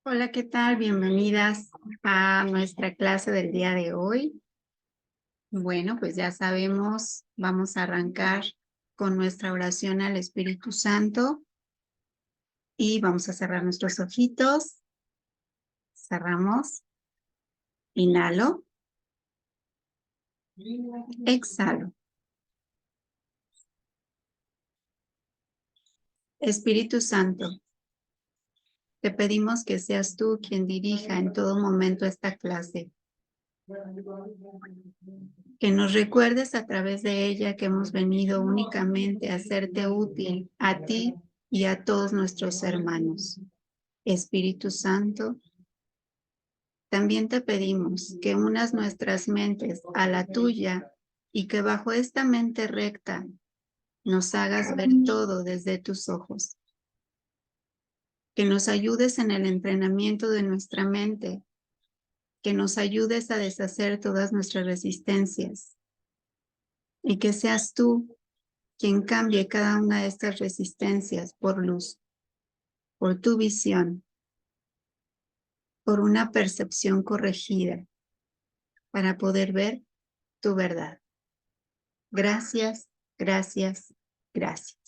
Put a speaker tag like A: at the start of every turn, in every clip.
A: Hola, ¿qué tal? Bienvenidas a nuestra clase del día de hoy. Bueno, pues ya sabemos, vamos a arrancar con nuestra oración al Espíritu Santo y vamos a cerrar nuestros ojitos. Cerramos, inhalo, exhalo. Espíritu Santo, te pedimos que seas tú quien dirija en todo momento esta clase. Que nos recuerdes a través de ella que hemos venido únicamente a hacerte útil a ti y a todos nuestros hermanos. Espíritu Santo, también te pedimos que unas nuestras mentes a la tuya y que bajo esta mente recta nos hagas ver todo desde tus ojos. Que nos ayudes en el entrenamiento de nuestra mente, que nos ayudes a deshacer todas nuestras resistencias y que seas tú quien cambie cada una de estas resistencias por luz, por tu visión, por una percepción corregida para poder ver tu verdad. Gracias, gracias, gracias.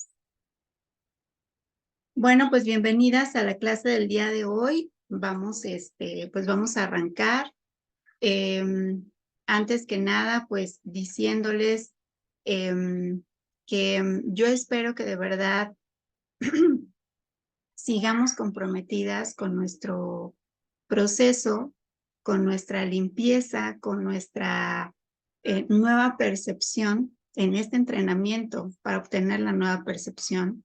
A: Bueno, pues bienvenidas a la clase del día de hoy. Vamos a arrancar. Antes que nada, pues diciéndoles que yo espero que de verdad sigamos comprometidas con nuestro proceso, con nuestra limpieza, con nuestra nueva percepción en este entrenamiento para obtener la nueva percepción.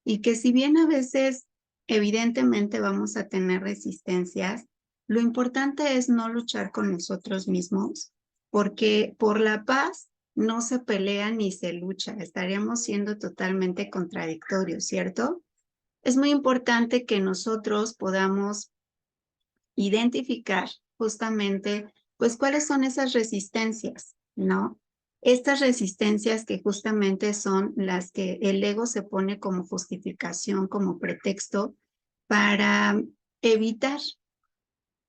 A: Y que si bien a veces evidentemente vamos a tener resistencias, lo importante es no luchar con nosotros mismos, porque por la paz no se pelea ni se lucha, estaríamos siendo totalmente contradictorios, ¿cierto? Es muy importante que nosotros podamos identificar justamente, pues, cuáles son esas resistencias, ¿no? Estas resistencias que justamente son las que el ego se pone como justificación, como pretexto para evitar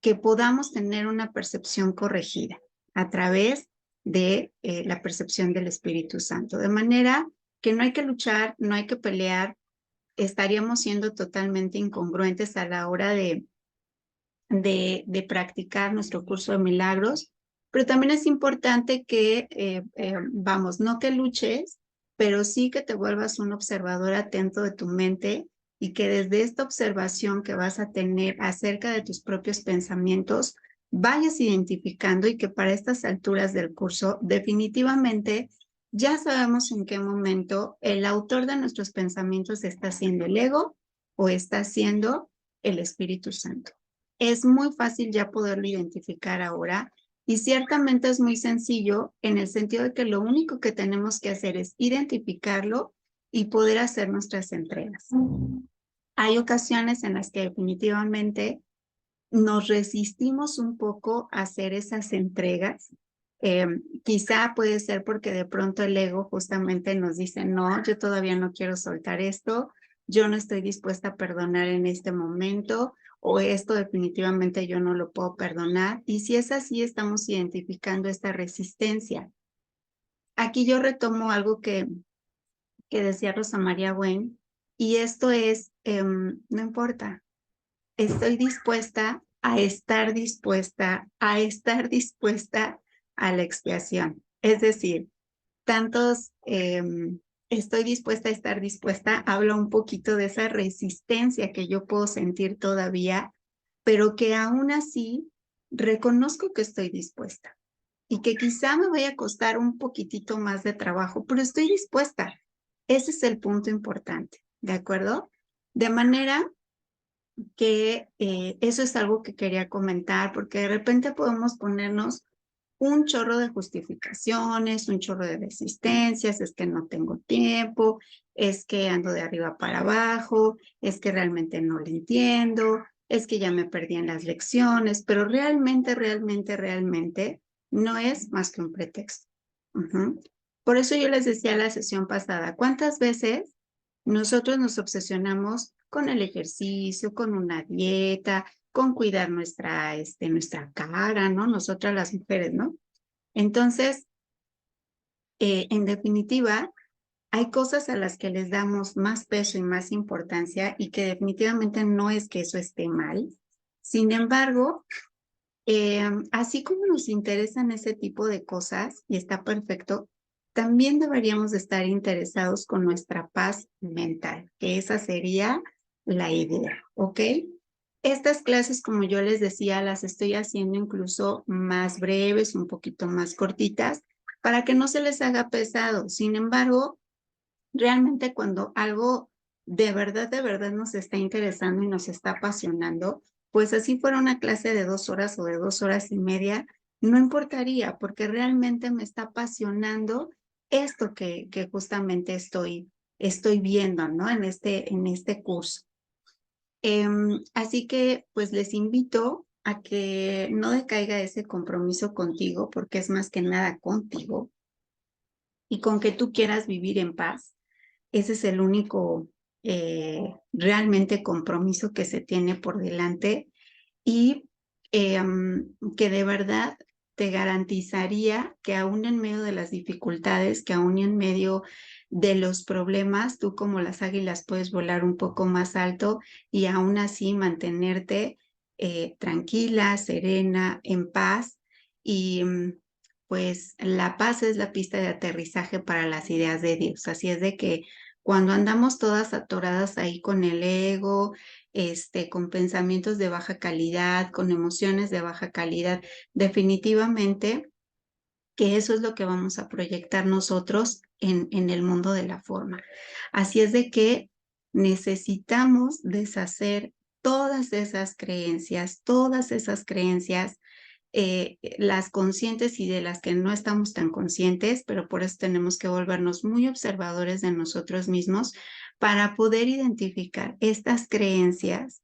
A: que podamos tener una percepción corregida a través de la percepción del Espíritu Santo. De manera que no hay que luchar, no hay que pelear, estaríamos siendo totalmente incongruentes a la hora de practicar nuestro curso de milagros, pero también es importante que, vamos, no que luches, pero sí que te vuelvas un observador atento de tu mente y que desde esta observación que vas a tener acerca de tus propios pensamientos, vayas identificando y que para estas alturas del curso definitivamente ya sabemos en qué momento el autor de nuestros pensamientos está siendo el ego o está siendo el Espíritu Santo. Es muy fácil ya poderlo identificar ahora y ciertamente es muy sencillo en el sentido de que lo único que tenemos que hacer es identificarlo y poder hacer nuestras entregas. Hay ocasiones en las que definitivamente nos resistimos un poco a hacer esas entregas. Quizá puede ser porque de pronto el ego justamente nos dice, no, yo todavía no quiero soltar esto, yo no estoy dispuesta a perdonar en este momento, o esto definitivamente yo no lo puedo perdonar. Y si es así, estamos identificando esta resistencia. Aquí yo retomo algo que decía Rosa María Wayne, y esto es, no importa, estoy dispuesta a estar dispuesta, a estar dispuesta a la expiación. Es decir, estoy dispuesta a estar dispuesta, habla un poquito de esa resistencia que yo puedo sentir todavía, pero que aún así reconozco que estoy dispuesta y que quizá me vaya a costar un poquitito más de trabajo, pero estoy dispuesta. Ese es el punto importante, ¿de acuerdo? De manera que eso es algo que quería comentar, porque de repente podemos ponernos un chorro de justificaciones, un chorro de resistencias, es que no tengo tiempo, es que ando de arriba para abajo, es que realmente no lo entiendo, es que ya me perdí en las lecciones, pero realmente no es más que un pretexto. Por eso yo les decía la sesión pasada, ¿cuántas veces nosotros nos obsesionamos con el ejercicio, con una dieta, con cuidar nuestra cara, ¿no? Nosotras las mujeres, ¿no? Entonces, en definitiva, hay cosas a las que les damos más peso y más importancia y que definitivamente no es que eso esté mal. Sin embargo, así como nos interesan ese tipo de cosas, y está perfecto, también deberíamos de estar interesados con nuestra paz mental, que esa sería la idea, ¿ok? Estas clases, como yo les decía, las estoy haciendo incluso más breves, un poquito más cortitas, para que no se les haga pesado. Sin embargo, realmente cuando algo de verdad nos está interesando y nos está apasionando, pues así fuera una clase de 2 horas o de 2 horas y media, no importaría porque realmente me está apasionando esto que justamente estoy viendo, ¿no? En este curso. Así que pues les invito a que no decaiga ese compromiso contigo porque es más que nada contigo y con que tú quieras vivir en paz. Ese es el único realmente compromiso que se tiene por delante y que de verdad te garantizaría que aún en medio de las dificultades, que aún en medio de los problemas, tú como las águilas puedes volar un poco más alto y aún así mantenerte tranquila, serena, en paz y pues la paz es la pista de aterrizaje para las ideas de Dios. Así es de que cuando andamos todas atoradas ahí con el ego, con pensamientos de baja calidad, con emociones de baja calidad, definitivamente que eso es lo que vamos a proyectar nosotros en el mundo de la forma. Así es de que necesitamos deshacer todas esas creencias las conscientes y de las que no estamos tan conscientes, pero por eso tenemos que volvernos muy observadores de nosotros mismos para poder identificar estas creencias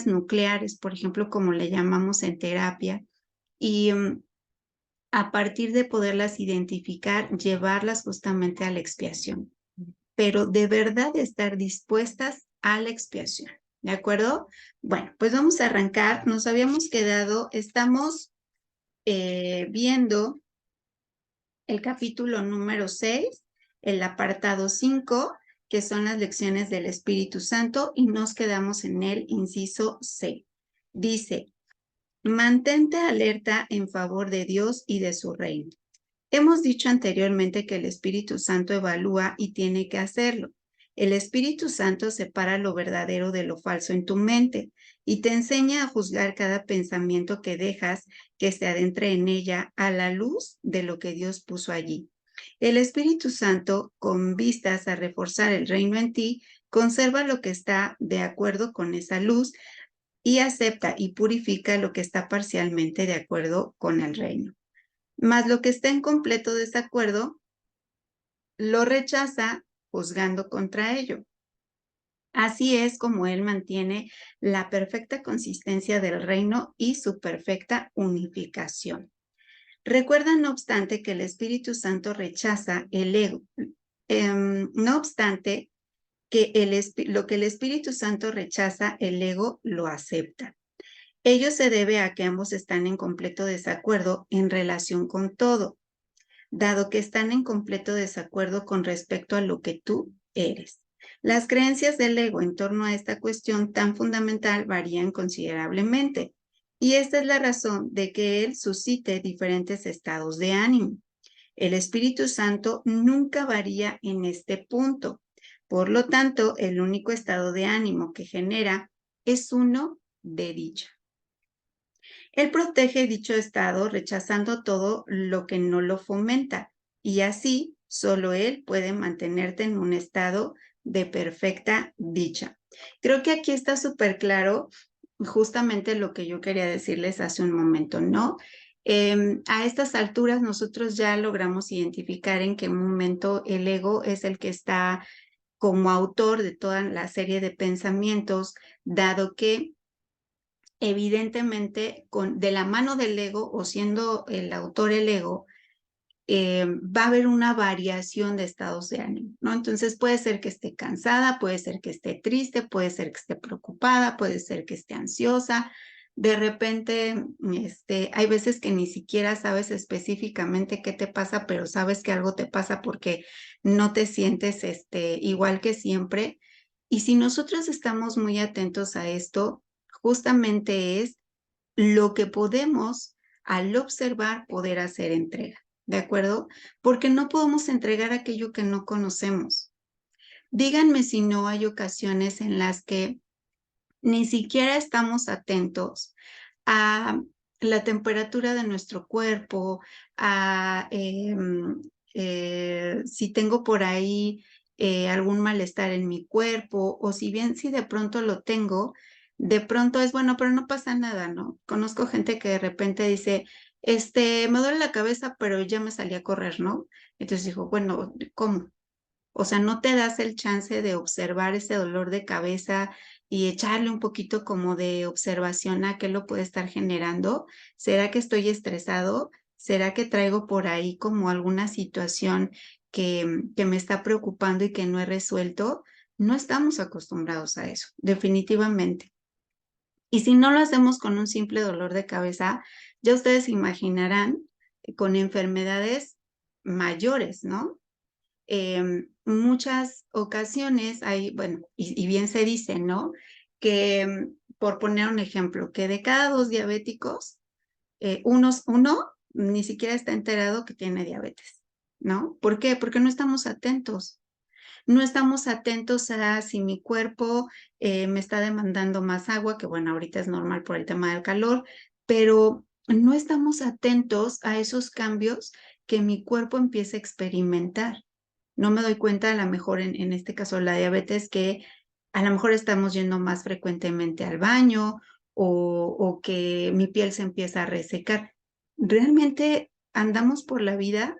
A: nucleares, por ejemplo, como le llamamos en terapia, y a partir de poderlas identificar, llevarlas justamente a la expiación, pero de verdad estar dispuestas a la expiación. ¿De acuerdo? Bueno, pues vamos a arrancar. Nos habíamos quedado, estamos viendo el capítulo número 6, el apartado 5, que son las lecciones del Espíritu Santo, y nos quedamos en el inciso C. Dice, mantente alerta en favor de Dios y de su reino. Hemos dicho anteriormente que el Espíritu Santo evalúa y tiene que hacerlo. El Espíritu Santo separa lo verdadero de lo falso en tu mente y te enseña a juzgar cada pensamiento que dejas que se adentre en ella a la luz de lo que Dios puso allí. El Espíritu Santo, con vistas a reforzar el reino en ti, conserva lo que está de acuerdo con esa luz y acepta y purifica lo que está parcialmente de acuerdo con el reino. Mas lo que está en completo desacuerdo lo rechaza juzgando contra ello. Así es como él mantiene la perfecta consistencia del reino y su perfecta unificación. Recuerda, no obstante, que el Espíritu Santo rechaza el ego. No obstante, que lo que el Espíritu Santo rechaza, el ego lo acepta. Ello se debe a que ambos están en completo desacuerdo en relación con todo, dado que están en completo desacuerdo con respecto a lo que tú eres. Las creencias del ego en torno a esta cuestión tan fundamental varían considerablemente, y esta es la razón de que él suscite diferentes estados de ánimo. El Espíritu Santo nunca varía en este punto. Por lo tanto, el único estado de ánimo que genera es uno de dicha. Él protege dicho estado rechazando todo lo que no lo fomenta y así solo él puede mantenerte en un estado de perfecta dicha. Creo que aquí está súper claro justamente lo que yo quería decirles hace un momento, ¿no? A estas alturas nosotros ya logramos identificar en qué momento el ego es el que está como autor de toda la serie de pensamientos, dado que evidentemente de la mano del ego o siendo el autor el ego, va a haber una variación de estados de ánimo, ¿no? Entonces puede ser que esté cansada, puede ser que esté triste, puede ser que esté preocupada, puede ser que esté ansiosa. De repente, hay veces que ni siquiera sabes específicamente qué te pasa, pero sabes que algo te pasa porque no te sientes, igual que siempre. Y si nosotros estamos muy atentos a esto, justamente es lo que podemos, al observar, poder hacer entrega. ¿De acuerdo? Porque no podemos entregar aquello que no conocemos. Díganme si no hay ocasiones en las que ni siquiera estamos atentos a la temperatura de nuestro cuerpo, a si tengo por ahí algún malestar en mi cuerpo, o si bien si de pronto lo tengo, de pronto es bueno, pero no pasa nada, ¿no? Conozco gente que de repente dice, me duele la cabeza, pero ya me salí a correr, ¿no? Entonces digo, bueno, ¿cómo? O sea, no te das el chance de observar ese dolor de cabeza y echarle un poquito como de observación a qué lo puede estar generando. ¿Será que estoy estresado? ¿Será que traigo por ahí como alguna situación que me está preocupando y que no he resuelto? No estamos acostumbrados a eso, definitivamente. Y si no lo hacemos con un simple dolor de cabeza, ya ustedes imaginarán con enfermedades mayores, ¿no? Muchas ocasiones hay, bueno, y bien se dice, ¿no? Que, por poner un ejemplo, que de cada 2 diabéticos, uno ni siquiera está enterado que tiene diabetes, ¿no? ¿Por qué? Porque no estamos atentos. No estamos atentos a si mi cuerpo me está demandando más agua, que bueno, ahorita es normal por el tema del calor, pero no estamos atentos a esos cambios que mi cuerpo empieza a experimentar. No me doy cuenta, a lo mejor en este caso la diabetes, que a lo mejor estamos yendo más frecuentemente al baño o que mi piel se empieza a resecar. Realmente andamos por la vida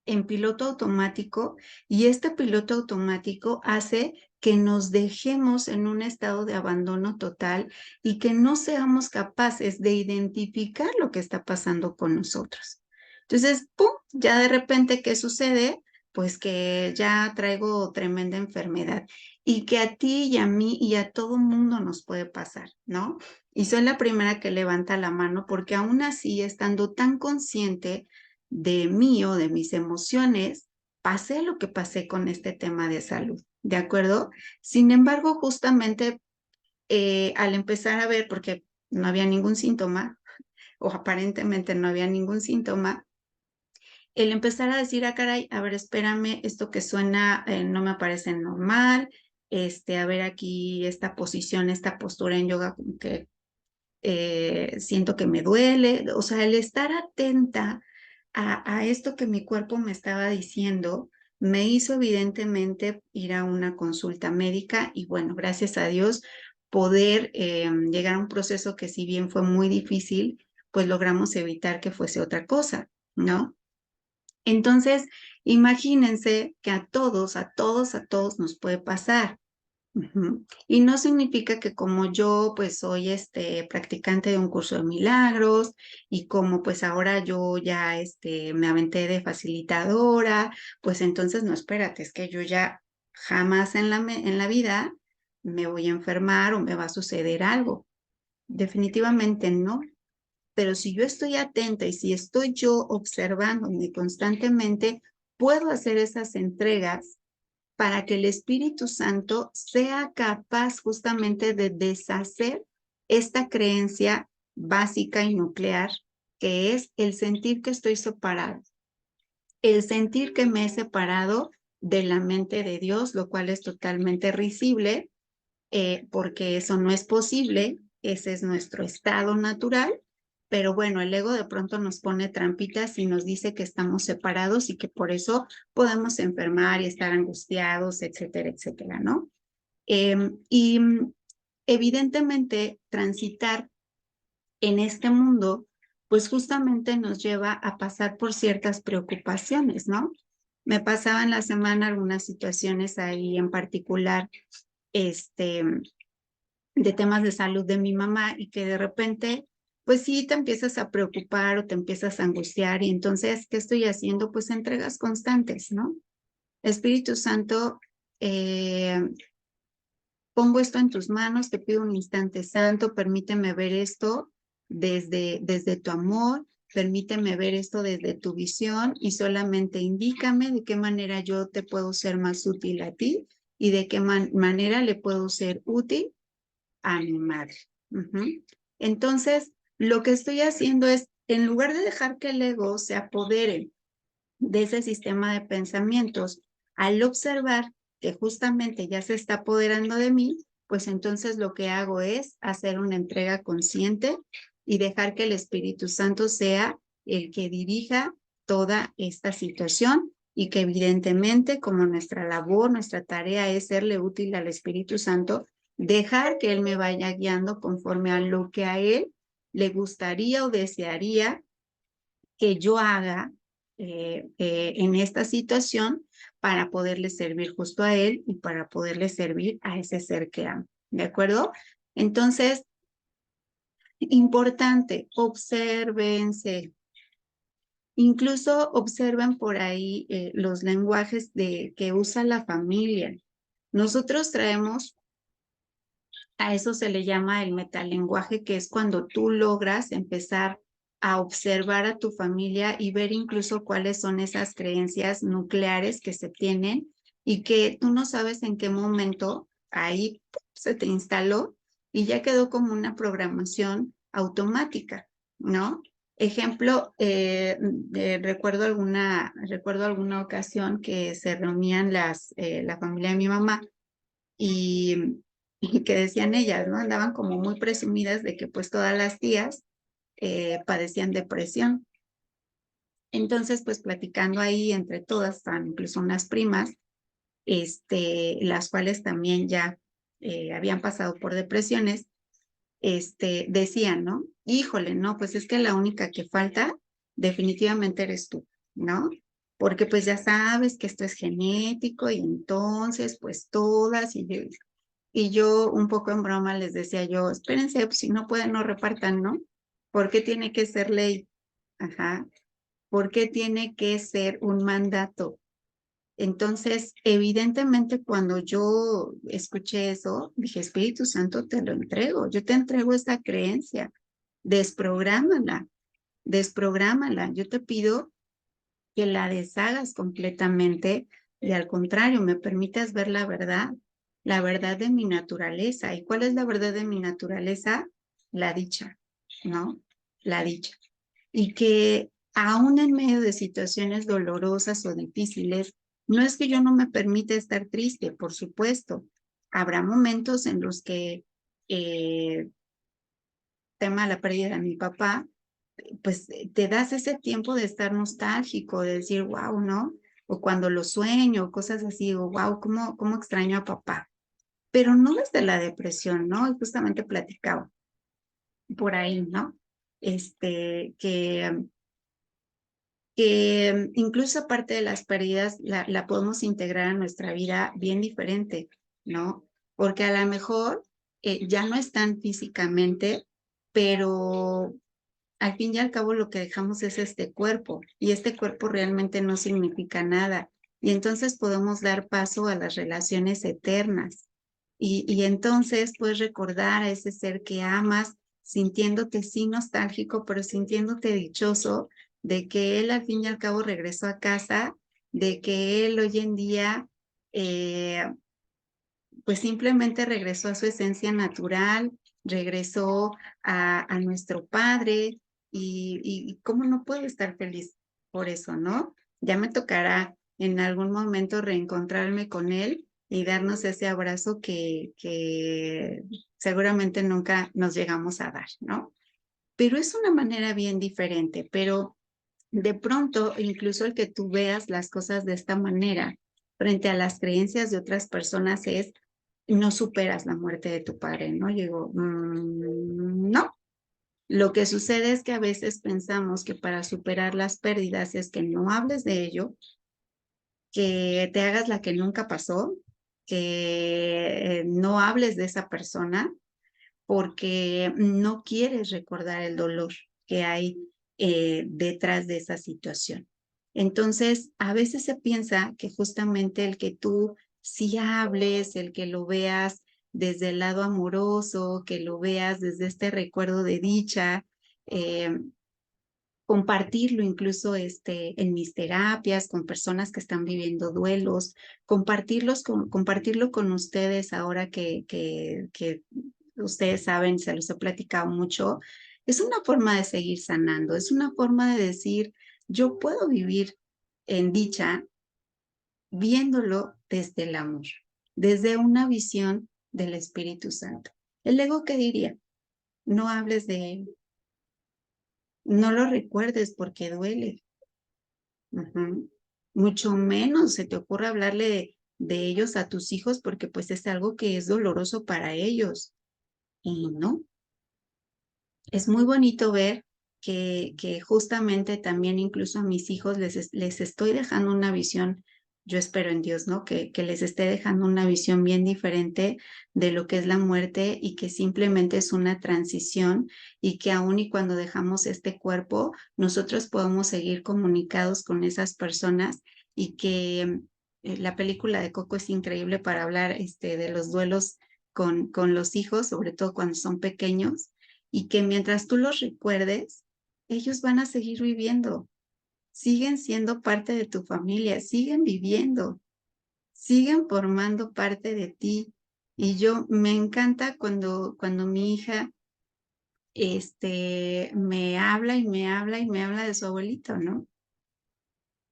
A: en piloto automático y este piloto automático hace que nos dejemos en un estado de abandono total y que no seamos capaces de identificar lo que está pasando con nosotros. Entonces, ¡pum! Ya de repente, ¿qué sucede? Pues que ya traigo tremenda enfermedad y que a ti y a mí y a todo mundo nos puede pasar, ¿no? Y soy la primera que levanta la mano porque aún así, estando tan consciente de mí o de mis emociones, pasé lo que pasé con este tema de salud, ¿de acuerdo? Sin embargo, justamente al empezar a ver, porque no había ningún síntoma, o aparentemente no había ningún síntoma, el empezar a decir, ah, caray, a ver, espérame, esto que suena no me parece normal, a ver aquí esta posición, esta postura en yoga como que siento que me duele, o sea, el estar atenta a esto que mi cuerpo me estaba diciendo, me hizo evidentemente ir a una consulta médica y bueno, gracias a Dios, poder llegar a un proceso que si bien fue muy difícil, pues logramos evitar que fuese otra cosa, ¿no? Entonces, imagínense que a todos nos puede pasar. Ujú. Y no significa que como yo pues soy practicante de un curso de milagros y como pues ahora yo ya me aventé de facilitadora, pues entonces no, espérate, es que yo ya jamás en la vida me voy a enfermar o me va a suceder algo. Definitivamente no. Pero si yo estoy atenta y si estoy yo observándome constantemente, puedo hacer esas entregas para que el Espíritu Santo sea capaz justamente de deshacer esta creencia básica y nuclear, que es el sentir que estoy separado, el sentir que me he separado de la mente de Dios, lo cual es totalmente risible, porque eso no es posible, ese es nuestro estado natural, pero bueno, el ego de pronto nos pone trampitas y nos dice que estamos separados y que por eso podemos enfermar y estar angustiados, etcétera, etcétera, ¿no? Y evidentemente transitar en este mundo, pues justamente nos lleva a pasar por ciertas preocupaciones, ¿no? Me pasaban la semana algunas situaciones ahí en particular, este, de temas de salud de mi mamá y que de repente pues sí te empiezas a preocupar o te empiezas a angustiar y entonces, ¿qué estoy haciendo? Pues entregas constantes, ¿no? Espíritu Santo, pongo esto en tus manos, te pido un instante santo, permíteme ver esto desde tu amor, permíteme ver esto desde tu visión y solamente indícame de qué manera yo te puedo ser más útil a ti y de qué manera le puedo ser útil a mi madre. Entonces, lo que estoy haciendo es, en lugar de dejar que el ego se apodere de ese sistema de pensamientos, al observar que justamente ya se está apoderando de mí, pues entonces lo que hago es hacer una entrega consciente y dejar que el Espíritu Santo sea el que dirija toda esta situación y que evidentemente como nuestra labor, nuestra tarea es serle útil al Espíritu Santo, dejar que Él me vaya guiando conforme a lo que a Él le gustaría o desearía que yo haga en esta situación para poderle servir justo a él y para poderle servir a ese ser que amo. ¿De acuerdo? Entonces, importante, obsérvense. Incluso observen por ahí los lenguajes que usa la familia. Nosotros traemos, a eso se le llama el metalenguaje, que es cuando tú logras empezar a observar a tu familia y ver incluso cuáles son esas creencias nucleares que se tienen y que tú no sabes en qué momento ahí se te instaló y ya quedó como una programación automática, ¿no? Ejemplo, recuerdo alguna ocasión que se reunían la familia de mi mamá y, y que decían ellas, ¿no? Andaban como muy presumidas de que pues todas las tías padecían depresión. Entonces, pues platicando ahí entre todas, estaban incluso unas primas, las cuales también ya habían pasado por depresiones, decían, ¿no? Híjole, no, pues es que la única que falta definitivamente eres tú, ¿no? Porque pues ya sabes que esto es genético y entonces pues todas y yo un poco en broma les decía yo, espérense, pues si no pueden, no repartan, ¿no? ¿Por qué tiene que ser ley? Ajá. ¿Por qué tiene que ser un mandato? Entonces, evidentemente, cuando yo escuché eso, dije, Espíritu Santo, te lo entrego, yo te entrego esta creencia, desprográmala, desprográmala. Yo te pido que la deshagas completamente y al contrario, me permitas ver la verdad de mi naturaleza. ¿Y cuál es la verdad de mi naturaleza? La dicha, ¿no? La dicha. Y que aún en medio de situaciones dolorosas o difíciles, no es que yo no me permita estar triste, por supuesto. Habrá momentos en los que tema de la pérdida de mi papá, pues te das ese tiempo de estar nostálgico, de decir, wow, ¿no? O cuando lo sueño, cosas así, o wow, ¿cómo extraño a papá? Pero no desde la depresión, ¿no? Y justamente platicaba por ahí, ¿no? Que incluso aparte de las pérdidas, la podemos integrar a nuestra vida bien diferente, ¿no? Porque a lo mejor ya no están físicamente, pero al fin y al cabo lo que dejamos es este cuerpo y este cuerpo realmente no significa nada. Y entonces podemos dar paso a las relaciones eternas. Y entonces puedes recordar a ese ser que amas, sintiéndote sí nostálgico, pero sintiéndote dichoso de que él al fin y al cabo regresó a casa, de que él hoy en día pues simplemente regresó a su esencia natural, regresó a nuestro Padre y cómo no puedo estar feliz por eso, ¿no? Ya me tocará en algún momento reencontrarme con él y darnos ese abrazo que seguramente nunca nos llegamos a dar, ¿no? Pero es una manera bien diferente, pero de pronto, incluso el que tú veas las cosas de esta manera frente a las creencias de otras personas es, no superas la muerte de tu padre, ¿no? Yo digo, no. Lo que sucede es que a veces pensamos que para superar las pérdidas es que no hables de ello, que te hagas la que nunca pasó, que no hables de esa persona, porque no quieres recordar el dolor que hay detrás de esa situación. Entonces, a veces se piensa que justamente el que tú sí hables, el que lo veas desde el lado amoroso, que lo veas desde este recuerdo de dicha, eh, compartirlo incluso en mis terapias con personas que están viviendo duelos, compartirlo con ustedes ahora que ustedes saben, se los he platicado mucho, es una forma de seguir sanando, es una forma de decir, yo puedo vivir en dicha viéndolo desde el amor, desde una visión del Espíritu Santo. El ego, ¿qué diría? No hables de él, no lo recuerdes porque duele. Ujú. Mucho menos se te ocurra hablarle de ellos a tus hijos porque pues es algo que es doloroso para ellos. Y no, es muy bonito ver que justamente también incluso a mis hijos les estoy dejando una visión, yo espero en Dios, ¿no? Que les esté dejando una visión bien diferente de lo que es la muerte y que simplemente es una transición y que aun y cuando dejamos este cuerpo, nosotros podemos seguir comunicados con esas personas y que la película de Coco es increíble para hablar de los duelos con los hijos, sobre todo cuando son pequeños y que mientras tú los recuerdes, ellos van a seguir viviendo, siguen siendo parte de tu familia, siguen viviendo, siguen formando parte de ti. Y yo me encanta cuando mi hija me habla y me habla y me habla de su abuelito, ¿no?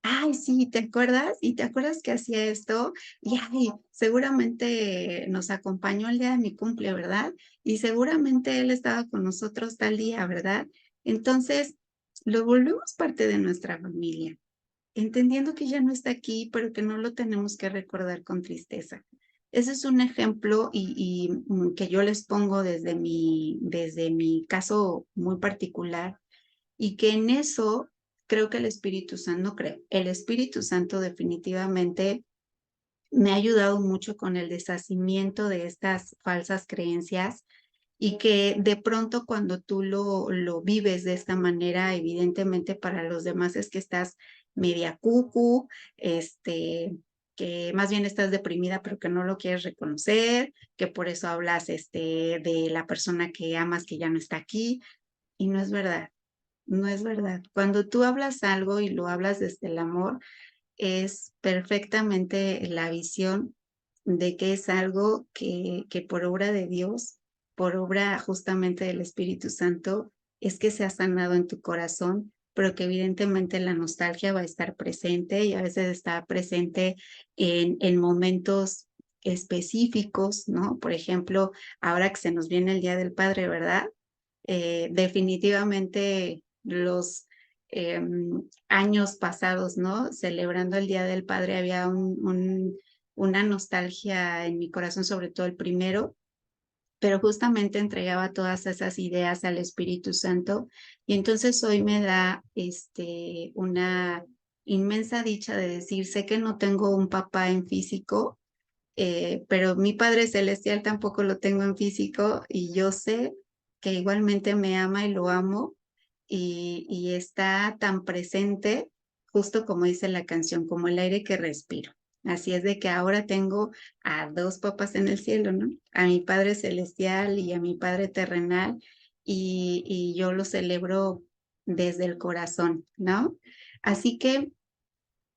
A: Ay, sí, ¿te acuerdas? ¿Y te acuerdas que hacía esto? Y ay, seguramente nos acompañó el día de mi cumple, ¿verdad? Y seguramente él estaba con nosotros tal día, ¿verdad? Entonces, lo volvemos parte de nuestra familia, entendiendo que ya no está aquí, pero que no lo tenemos que recordar con tristeza. Ese es un ejemplo que yo les pongo desde mi caso muy particular y que en eso creo que el Espíritu Santo, no creo, el Espíritu Santo definitivamente me ha ayudado mucho con el deshacimiento de estas falsas creencias y que de pronto cuando tú lo vives de esta manera, evidentemente para los demás es que estás media cucu, que más bien estás deprimida pero que no lo quieres reconocer, que por eso hablas de la persona que amas que ya no está aquí y no es verdad. No es verdad. Cuando tú hablas algo y lo hablas desde el amor, es perfectamente la visión de que es algo que por obra de Dios, por obra justamente del Espíritu Santo, es que se ha sanado en tu corazón, pero que evidentemente la nostalgia va a estar presente y a veces está presente en momentos específicos, ¿no? Por ejemplo, ahora que se nos viene el Día del Padre, ¿verdad? Definitivamente los eh, años pasados, ¿no? Celebrando el Día del Padre, había una nostalgia en mi corazón, sobre todo el primero, pero justamente entregaba todas esas ideas al Espíritu Santo y entonces hoy me da una inmensa dicha de decir, sé que no tengo un papá en físico, pero mi Padre Celestial tampoco lo tengo en físico y yo sé que igualmente me ama y lo amo y está tan presente, justo como dice la canción, como el aire que respiro. Así es de que ahora tengo a dos papás en el cielo, ¿no? A mi Padre Celestial y a mi Padre terrenal y yo lo celebro desde el corazón, ¿no? Así que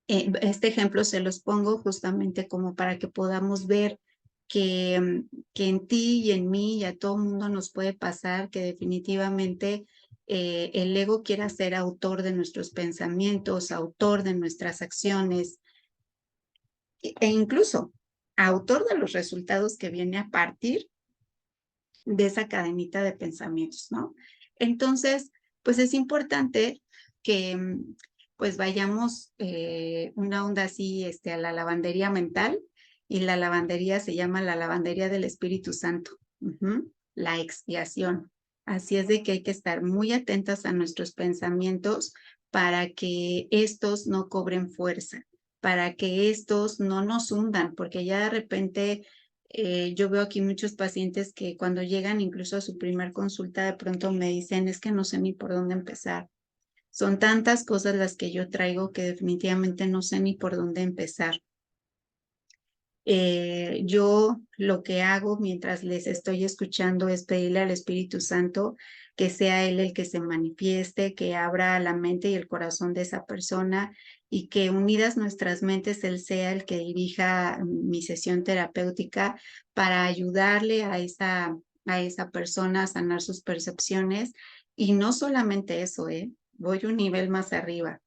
A: este ejemplo se los pongo justamente como para que podamos ver que en ti y en mí y a todo mundo nos puede pasar que definitivamente el ego quiera ser autor de nuestros pensamientos, autor de nuestras acciones e incluso autor de los resultados que viene a partir de esa cadenita de pensamientos, ¿no? Entonces, pues es importante que pues vayamos una onda así a la lavandería mental y la lavandería se llama la lavandería del Espíritu Santo, la expiación. Así es de que hay que estar muy atentas a nuestros pensamientos para que estos no cobren fuerza, para que estos no nos hundan, porque ya de repente Yo veo aquí muchos pacientes que cuando llegan incluso a su primer consulta, de pronto me dicen, es que no sé ni por dónde empezar. Son tantas cosas las que yo traigo que definitivamente no sé ni por dónde empezar. Yo lo que hago mientras les estoy escuchando es pedirle al Espíritu Santo que sea Él el que se manifieste, que abra la mente y el corazón de esa persona y que unidas nuestras mentes Él sea el que dirija mi sesión terapéutica para ayudarle a esa persona a sanar sus percepciones. Y no solamente eso, voy un nivel más arriba,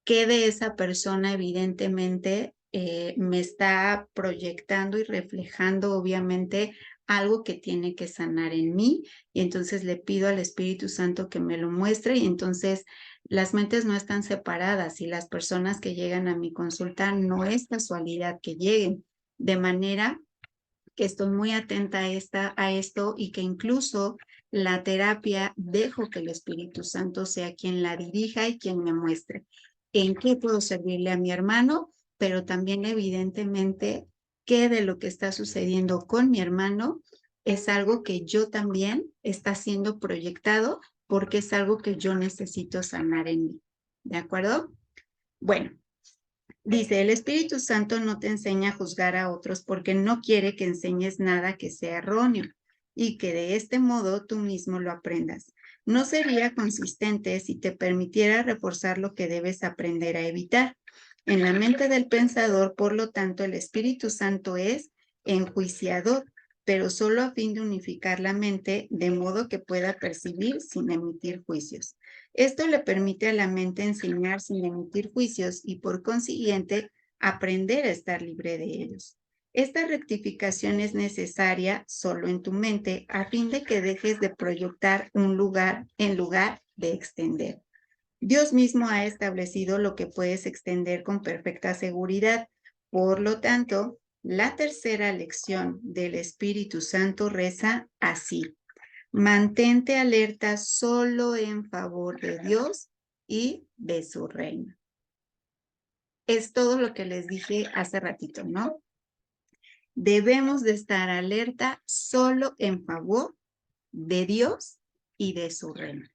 A: qué de esa persona evidentemente me está proyectando y reflejando obviamente algo que tiene que sanar en mí, y entonces le pido al Espíritu Santo que me lo muestre. Y entonces las mentes no están separadas y las personas que llegan a mi consulta no es casualidad que lleguen, de manera que estoy muy atenta a esto, y que incluso la terapia dejo que el Espíritu Santo sea quien la dirija y quien me muestre en qué puedo servirle a mi hermano, pero también evidentemente qué de lo que está sucediendo con mi hermano es algo que yo también está siendo proyectado, porque es algo que yo necesito sanar en mí. ¿De acuerdo? Bueno, dice, el Espíritu Santo no te enseña a juzgar a otros porque no quiere que enseñes nada que sea erróneo y que de este modo tú mismo lo aprendas. No sería consistente si te permitiera reforzar lo que debes aprender a evitar. En la mente del pensador, por lo tanto, el Espíritu Santo es enjuiciador, pero solo a fin de unificar la mente de modo que pueda percibir sin emitir juicios. Esto le permite a la mente enseñar sin emitir juicios y, por consiguiente, aprender a estar libre de ellos. Esta rectificación es necesaria solo en tu mente a fin de que dejes de proyectar un lugar en lugar de extender. Dios mismo ha establecido lo que puedes extender con perfecta seguridad. Por lo tanto, la tercera lección del Espíritu Santo reza así: mantente alerta solo en favor de Dios y de su reino. Es todo lo que les dije hace ratito, ¿no? Debemos de estar alerta solo en favor de Dios y de su reino.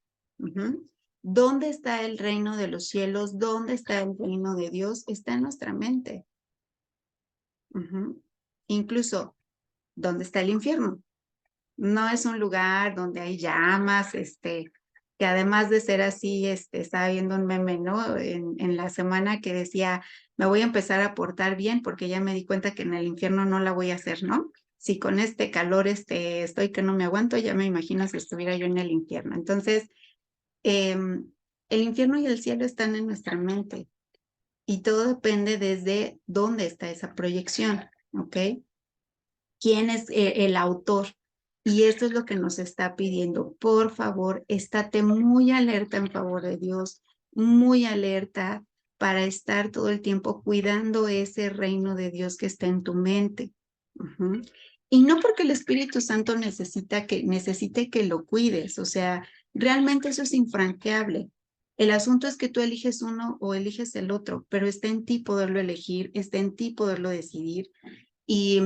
A: ¿Dónde está el reino de los cielos? ¿Dónde está el reino de Dios? Está en nuestra mente. Incluso, ¿dónde está el infierno? No es un lugar donde hay llamas, que además de ser así, estaba viendo un meme, ¿no? En la semana que decía, me voy a empezar a portar bien porque ya me di cuenta que en el infierno no la voy a hacer, ¿no? Si con este calor estoy que no me aguanto, ya me imagino si estuviera yo en el infierno. Entonces, el infierno y el cielo están en nuestra mente y todo depende desde dónde está esa proyección, ¿ok? ¿Quién es el autor? Y esto es lo que nos está pidiendo. Por favor, estate muy alerta en favor de Dios, muy alerta para estar todo el tiempo cuidando ese reino de Dios que está en tu mente. Y no porque el Espíritu Santo necesite que lo cuides, o sea, realmente eso es infranqueable. El asunto es que tú eliges uno o eliges el otro, pero está en ti poderlo elegir, está en ti poderlo decidir. Y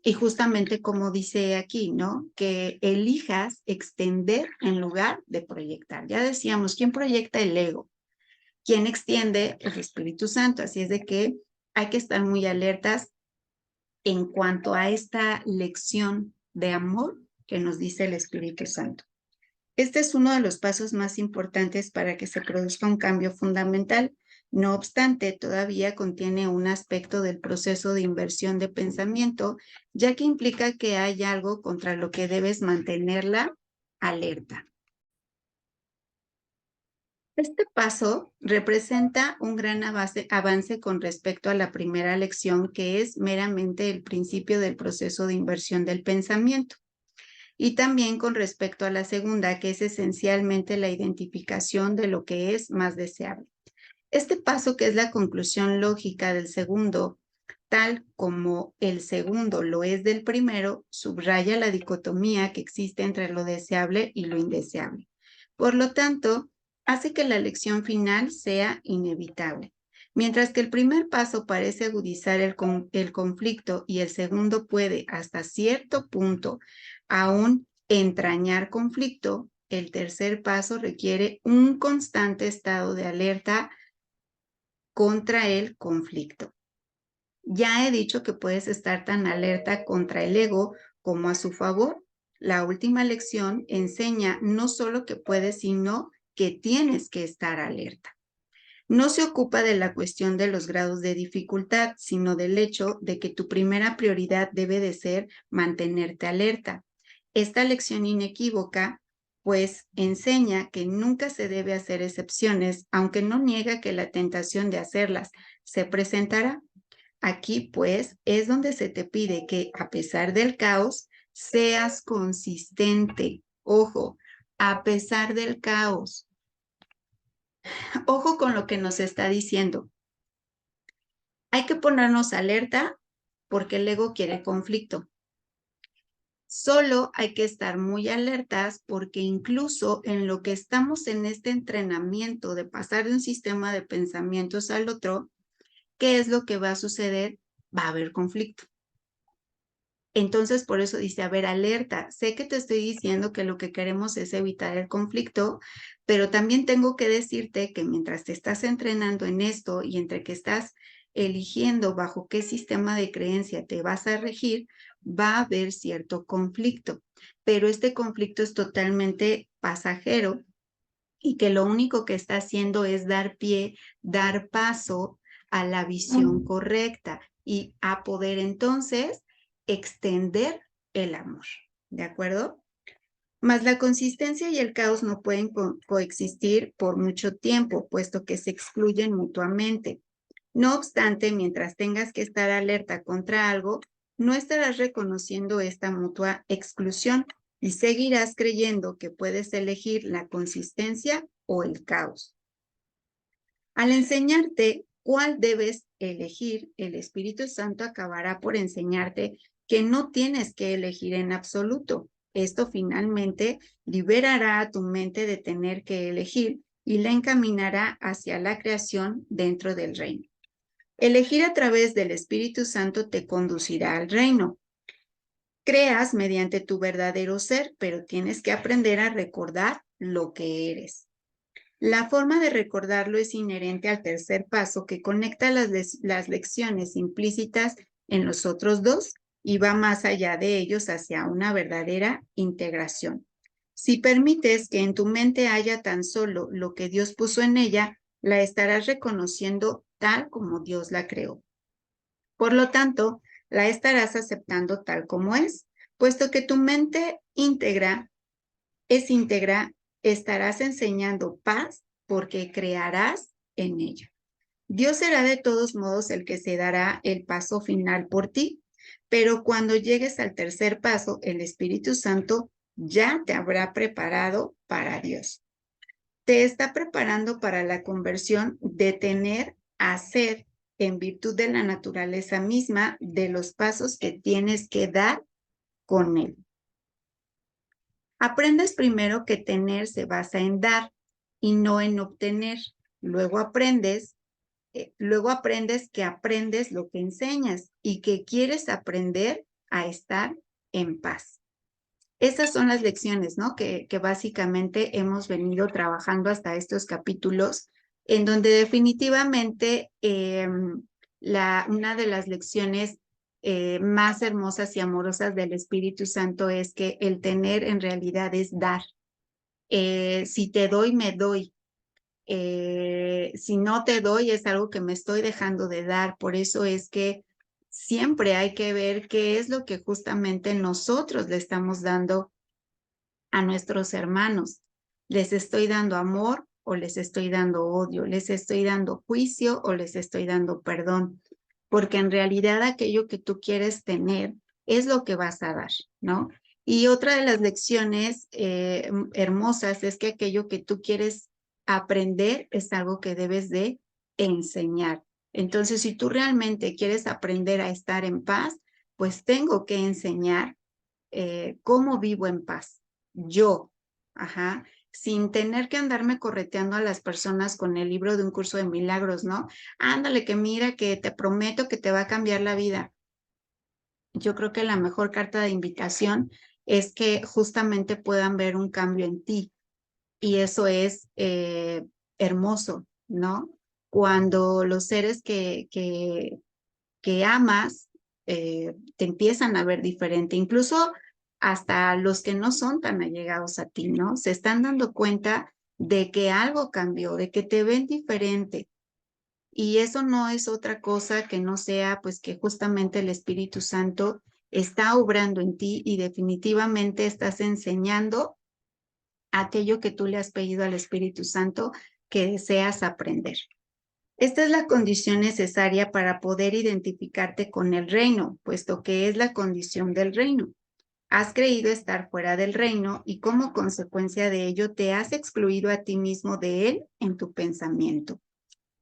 A: y justamente como dice aquí, ¿no? Que elijas extender en lugar de proyectar. Ya decíamos, ¿quién proyecta? El ego. ¿Quién extiende? El Espíritu Santo. Así es de que hay que estar muy alertas en cuanto a esta lección de amor que nos dice el Espíritu Santo. Este es uno de los pasos más importantes para que se produzca un cambio fundamental. No obstante, todavía contiene un aspecto del proceso de inversión de pensamiento, ya que implica que hay algo contra lo que debes mantenerla alerta. Este paso representa un gran avance con respecto a la primera lección, que es meramente el principio del proceso de inversión del pensamiento. Y también con respecto a la segunda, que es esencialmente la identificación de lo que es más deseable. Este paso, que es la conclusión lógica del segundo, tal como el segundo lo es del primero, subraya la dicotomía que existe entre lo deseable y lo indeseable. Por lo tanto, hace que la lección final sea inevitable. Mientras que el primer paso parece agudizar el conflicto y el segundo puede hasta cierto punto aún entrañar conflicto, el tercer paso requiere un constante estado de alerta contra el conflicto. Ya he dicho que puedes estar tan alerta contra el ego como a su favor. La última lección enseña no solo que puedes, sino que tienes que estar alerta. No se ocupa de la cuestión de los grados de dificultad, sino del hecho de que tu primera prioridad debe de ser mantenerte alerta. Esta lección inequívoca, pues, enseña que nunca se debe hacer excepciones, aunque no niega que la tentación de hacerlas se presentará. Aquí, pues, es donde se te pide que, a pesar del caos, seas consistente. Ojo, a pesar del caos. Ojo con lo que nos está diciendo. Hay que ponernos alerta porque el ego quiere conflicto. Solo hay que estar muy alertas porque incluso en lo que estamos en este entrenamiento de pasar de un sistema de pensamientos al otro, ¿qué es lo que va a suceder? Va a haber conflicto. Entonces, por eso dice, a ver, alerta, sé que te estoy diciendo que lo que queremos es evitar el conflicto, pero también tengo que decirte que mientras te estás entrenando en esto y entre que estás eligiendo bajo qué sistema de creencia te vas a regir, va a haber cierto conflicto, pero este conflicto es totalmente pasajero y que lo único que está haciendo es dar pie, dar paso a la visión correcta y a poder entonces extender el amor, ¿de acuerdo? Mas la consistencia y el caos no pueden coexistir por mucho tiempo, puesto que se excluyen mutuamente. No obstante, mientras tengas que estar alerta contra algo, no estarás reconociendo esta mutua exclusión y seguirás creyendo que puedes elegir la consistencia o el caos. Al enseñarte cuál debes elegir, el Espíritu Santo acabará por enseñarte que no tienes que elegir en absoluto. Esto finalmente liberará a tu mente de tener que elegir y la encaminará hacia la creación dentro del reino. Elegir a través del Espíritu Santo te conducirá al reino. Creas mediante tu verdadero ser, pero tienes que aprender a recordar lo que eres. La forma de recordarlo es inherente al tercer paso que conecta las lecciones implícitas en los otros dos y va más allá de ellos hacia una verdadera integración. Si permites que en tu mente haya tan solo lo que Dios puso en ella, la estarás reconociendo tal como Dios la creó. Por lo tanto, la estarás aceptando tal como es, puesto que tu mente es íntegra, estarás enseñando paz porque crearás en ella. Dios será de todos modos el que se dará el paso final por ti, pero cuando llegues al tercer paso, el Espíritu Santo ya te habrá preparado para Dios. Te está preparando para la conversión de tener a ser en virtud de la naturaleza misma de los pasos que tienes que dar con él. Aprendes primero que tener se basa en dar y no en obtener. Luego aprendes que aprendes lo que enseñas y que quieres aprender a estar en paz. Esas son las lecciones, ¿no? Que básicamente hemos venido trabajando hasta estos capítulos, en donde definitivamente una de las lecciones más hermosas y amorosas del Espíritu Santo es que el tener en realidad es dar. Si te doy, me doy. Si no te doy, es algo que me estoy dejando de dar. Por eso es que siempre hay que ver qué es lo que justamente nosotros le estamos dando a nuestros hermanos. ¿Les estoy dando amor o les estoy dando odio? ¿Les estoy dando juicio o les estoy dando perdón? Porque en realidad aquello que tú quieres tener es lo que vas a dar, ¿no? Y otra de las lecciones hermosas es que aquello que tú quieres aprender es algo que debes de enseñar. Entonces, si tú realmente quieres aprender a estar en paz, pues tengo que enseñar cómo vivo en paz yo, ajá, sin tener que andarme correteando a las personas con el libro de un curso de milagros, ¿no? Ándale, que mira, que te prometo que te va a cambiar la vida. Yo creo que la mejor carta de invitación es que justamente puedan ver un cambio en ti y eso es hermoso, ¿no? Cuando los seres que amas te empiezan a ver diferente, incluso hasta los que no son tan allegados a ti, ¿no? Se están dando cuenta de que algo cambió, de que te ven diferente. Y eso no es otra cosa que no sea, pues que justamente el Espíritu Santo está obrando en ti y definitivamente estás enseñando aquello que tú le has pedido al Espíritu Santo que deseas aprender. Esta es la condición necesaria para poder identificarte con el reino, puesto que es la condición del reino. Has creído estar fuera del reino y como consecuencia de ello te has excluido a ti mismo de él en tu pensamiento.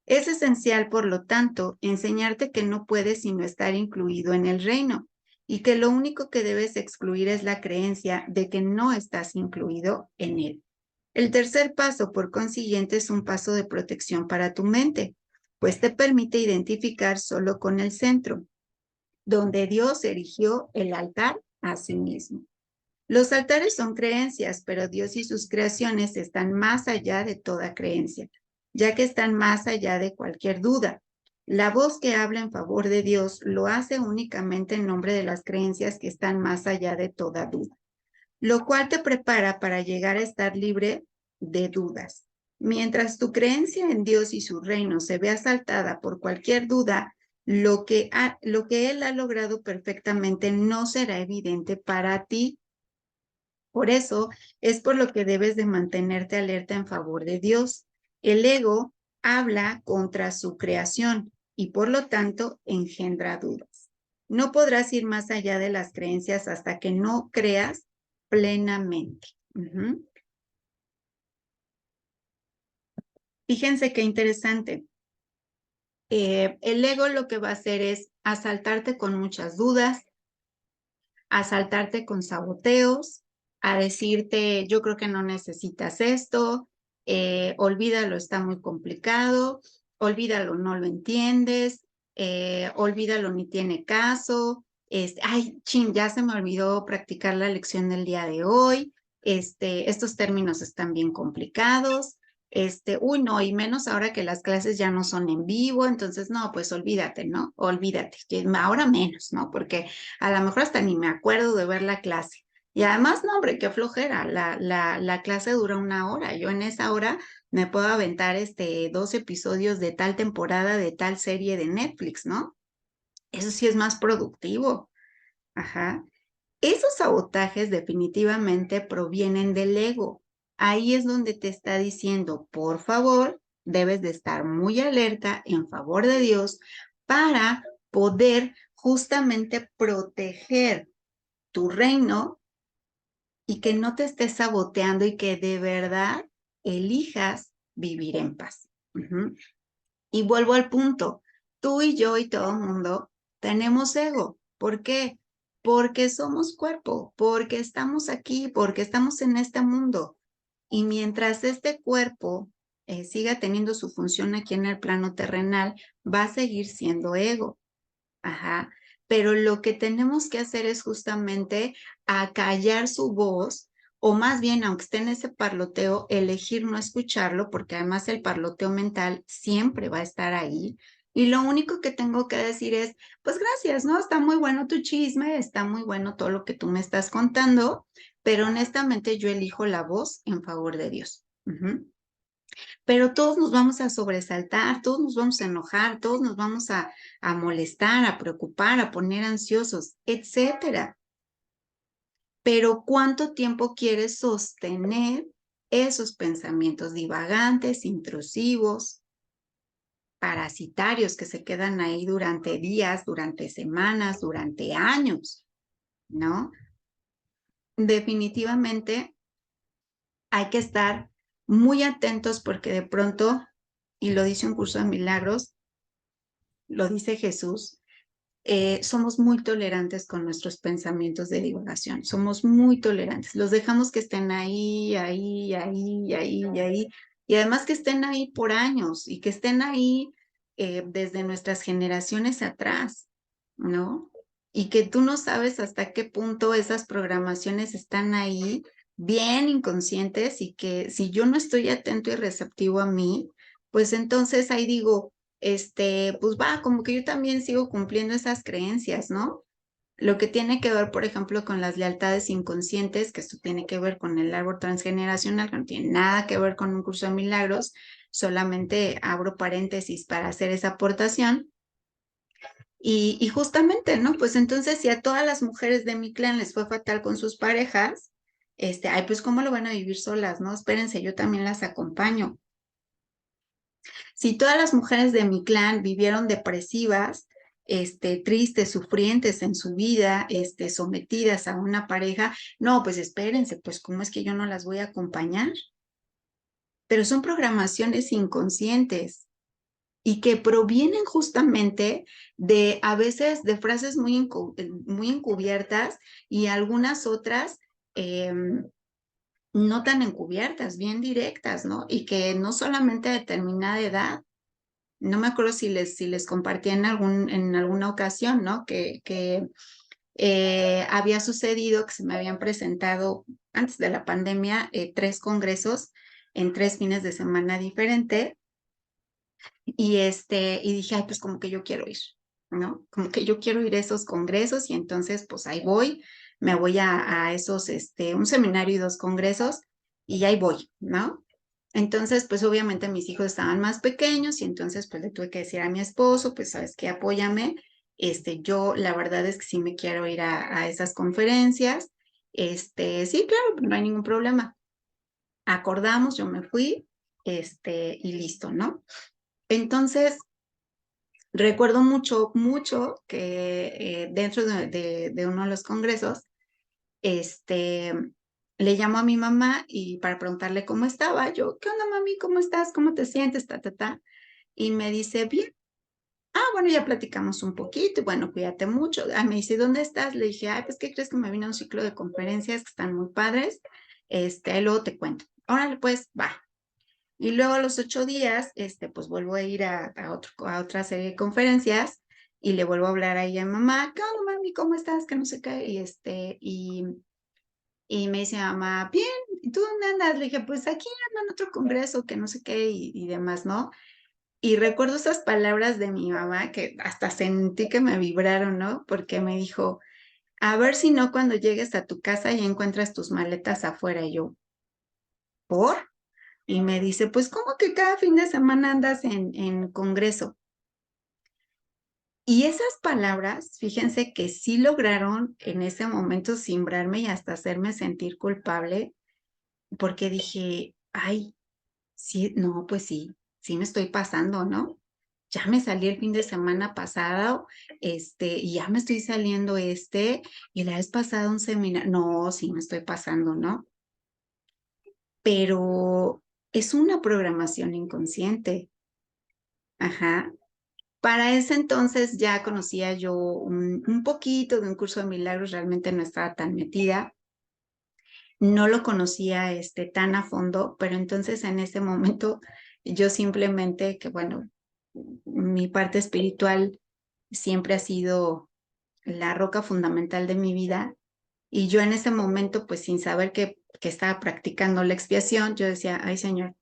A: Es esencial, por lo tanto, enseñarte que no puedes sino estar incluido en el reino y que lo único que debes excluir es la creencia de que no estás incluido en él. El tercer paso, por consiguiente, es un paso de protección para tu mente, pues te permite identificar solo con el centro, donde Dios erigió el altar a sí mismo. Los altares son creencias, pero Dios y sus creaciones están más allá de toda creencia, ya que están más allá de cualquier duda. La voz que habla en favor de Dios lo hace únicamente en nombre de las creencias que están más allá de toda duda, lo cual te prepara para llegar a estar libre de dudas. Mientras tu creencia en Dios y su reino se ve asaltada por cualquier duda, lo que Él ha logrado perfectamente no será evidente para ti. Por eso es por lo que debes de mantenerte alerta en favor de Dios. El ego habla contra su creación y por lo tanto engendra dudas. No podrás ir más allá de las creencias hasta que no creas plenamente. Fíjense qué interesante. El ego lo que va a hacer es asaltarte con muchas dudas, asaltarte con saboteos, a decirte, yo creo que no necesitas esto, olvídalo, está muy complicado, olvídalo, no lo entiendes, olvídalo, ni tiene caso, ay, chin, ya se me olvidó practicar la lección del día de hoy, estos términos están bien complicados, uy, no, y menos ahora que las clases ya no son en vivo, entonces, no, pues olvídate, ¿no? Olvídate, ahora menos, ¿no? Porque a lo mejor hasta ni me acuerdo de ver la clase. Y además, no, hombre, qué flojera, la clase dura 1 hora. Yo en esa hora me puedo aventar 2 episodios de tal temporada, de tal serie de Netflix, ¿no? Eso sí es más productivo. Ajá. Esos sabotajes definitivamente provienen del ego. Ahí es donde te está diciendo, por favor, debes de estar muy alerta en favor de Dios para poder justamente proteger tu reino y que no te estés saboteando y que de verdad elijas vivir en paz. Y vuelvo al punto, tú y yo y todo el mundo tenemos ego. ¿Por qué? Porque somos cuerpo, porque estamos aquí, porque estamos en este mundo. Y mientras este cuerpo siga teniendo su función aquí en el plano terrenal, va a seguir siendo ego. Ajá. Pero lo que tenemos que hacer es justamente acallar su voz, o más bien, aunque esté en ese parloteo, elegir no escucharlo, porque además el parloteo mental siempre va a estar ahí. Y lo único que tengo que decir es, pues gracias, ¿no? Está muy bueno tu chisme, está muy bueno todo lo que tú me estás contando, pero honestamente yo elijo la voz en favor de Dios. Pero todos nos vamos a sobresaltar, todos nos vamos a enojar, todos nos vamos a molestar, a preocupar, a poner ansiosos, etcétera. Pero ¿cuánto tiempo quieres sostener esos pensamientos divagantes, intrusivos, parasitarios que se quedan ahí durante días, durante semanas, durante años? ¿No? Definitivamente hay que estar muy atentos porque de pronto, y lo dice un curso de milagros, lo dice Jesús, somos muy tolerantes con nuestros pensamientos de divagación, somos muy tolerantes, los dejamos que estén ahí, ahí, ahí, ahí, ahí, y además que estén ahí por años y que estén ahí desde nuestras generaciones atrás, ¿no? Y que tú no sabes hasta qué punto esas programaciones están ahí bien inconscientes y que si yo no estoy atento y receptivo a mí, pues entonces ahí digo, pues va, como que yo también sigo cumpliendo esas creencias, ¿no? Lo que tiene que ver, por ejemplo, con las lealtades inconscientes, que esto tiene que ver con el árbol transgeneracional, que no tiene nada que ver con un curso de milagros, solamente abro paréntesis para hacer esa aportación. Y justamente, ¿no? Pues entonces, si a todas las mujeres de mi clan les fue fatal con sus parejas, ay, pues ¿cómo lo van a vivir solas, no? Espérense, yo también las acompaño. Si todas las mujeres de mi clan vivieron depresivas, tristes, sufrientes en su vida, sometidas a una pareja, no, pues espérense, pues ¿cómo es que yo no las voy a acompañar? Pero son programaciones inconscientes y que provienen justamente de a veces de frases muy encubiertas y algunas otras no tan encubiertas, bien directas, ¿no? Y que no solamente a determinada edad, no me acuerdo si les compartí en alguna ocasión, ¿no? Que había sucedido que se me habían presentado antes de la pandemia 3 congresos en 3 fines de semana diferentes y dije, ay, pues como que yo quiero ir, ¿no? Como que yo quiero ir a esos congresos y entonces pues ahí voy, me voy a esos, un seminario y 2 congresos y ahí voy, ¿no? Entonces, pues obviamente mis hijos estaban más pequeños y entonces pues le tuve que decir a mi esposo, pues sabes qué, apóyame. Yo la verdad es que sí me quiero ir a esas conferencias. Sí, claro, no hay ningún problema. Acordamos, yo me fui, y listo, ¿no? Entonces, recuerdo mucho, mucho que dentro de uno de los congresos, este, le llamo a mi mamá y para preguntarle cómo estaba, yo, ¿qué onda, mami? ¿Cómo estás? ¿Cómo te sientes? Ta, ta, ta. Y me dice, bien. Ah, bueno, ya platicamos un poquito, y bueno, cuídate mucho. Ah, me dice, ¿dónde estás? Le dije, ay, pues, ¿qué crees que me vino a un ciclo de conferencias que están muy padres? Ahí luego te cuento. Órale, pues, va. Y luego a los 8 días, pues vuelvo a ir a otra serie de conferencias y le vuelvo a hablar a ella, mamá, ¿qué onda, mami? ¿Cómo estás? Que no sé qué. Y me dice mamá, bien, ¿y tú dónde andas? Le dije, pues aquí ando en otro congreso, que no sé qué y demás, ¿no? Y recuerdo esas palabras de mi mamá que hasta sentí que me vibraron, ¿no? Porque me dijo, a ver si no cuando llegues a tu casa y encuentras tus maletas afuera. Y yo, ¿por? Y me dice, pues, ¿cómo que cada fin de semana andas en congreso? Y esas palabras, fíjense que sí lograron en ese momento simbrarme y hasta hacerme sentir culpable, porque dije, ay, sí, no, pues sí me estoy pasando, ¿no? Ya me salí el fin de semana pasado, y ya me estoy saliendo y la vez pasada un seminario, no, sí me estoy pasando, ¿no? Pero es una programación inconsciente, ajá. Para ese entonces ya conocía yo un poquito de un curso de milagros, realmente no estaba tan metida, no lo conocía tan a fondo, pero entonces en ese momento yo simplemente, que bueno, mi parte espiritual siempre ha sido la roca fundamental de mi vida y yo en ese momento, pues sin saber que estaba practicando la expiación, yo decía, ay Señor,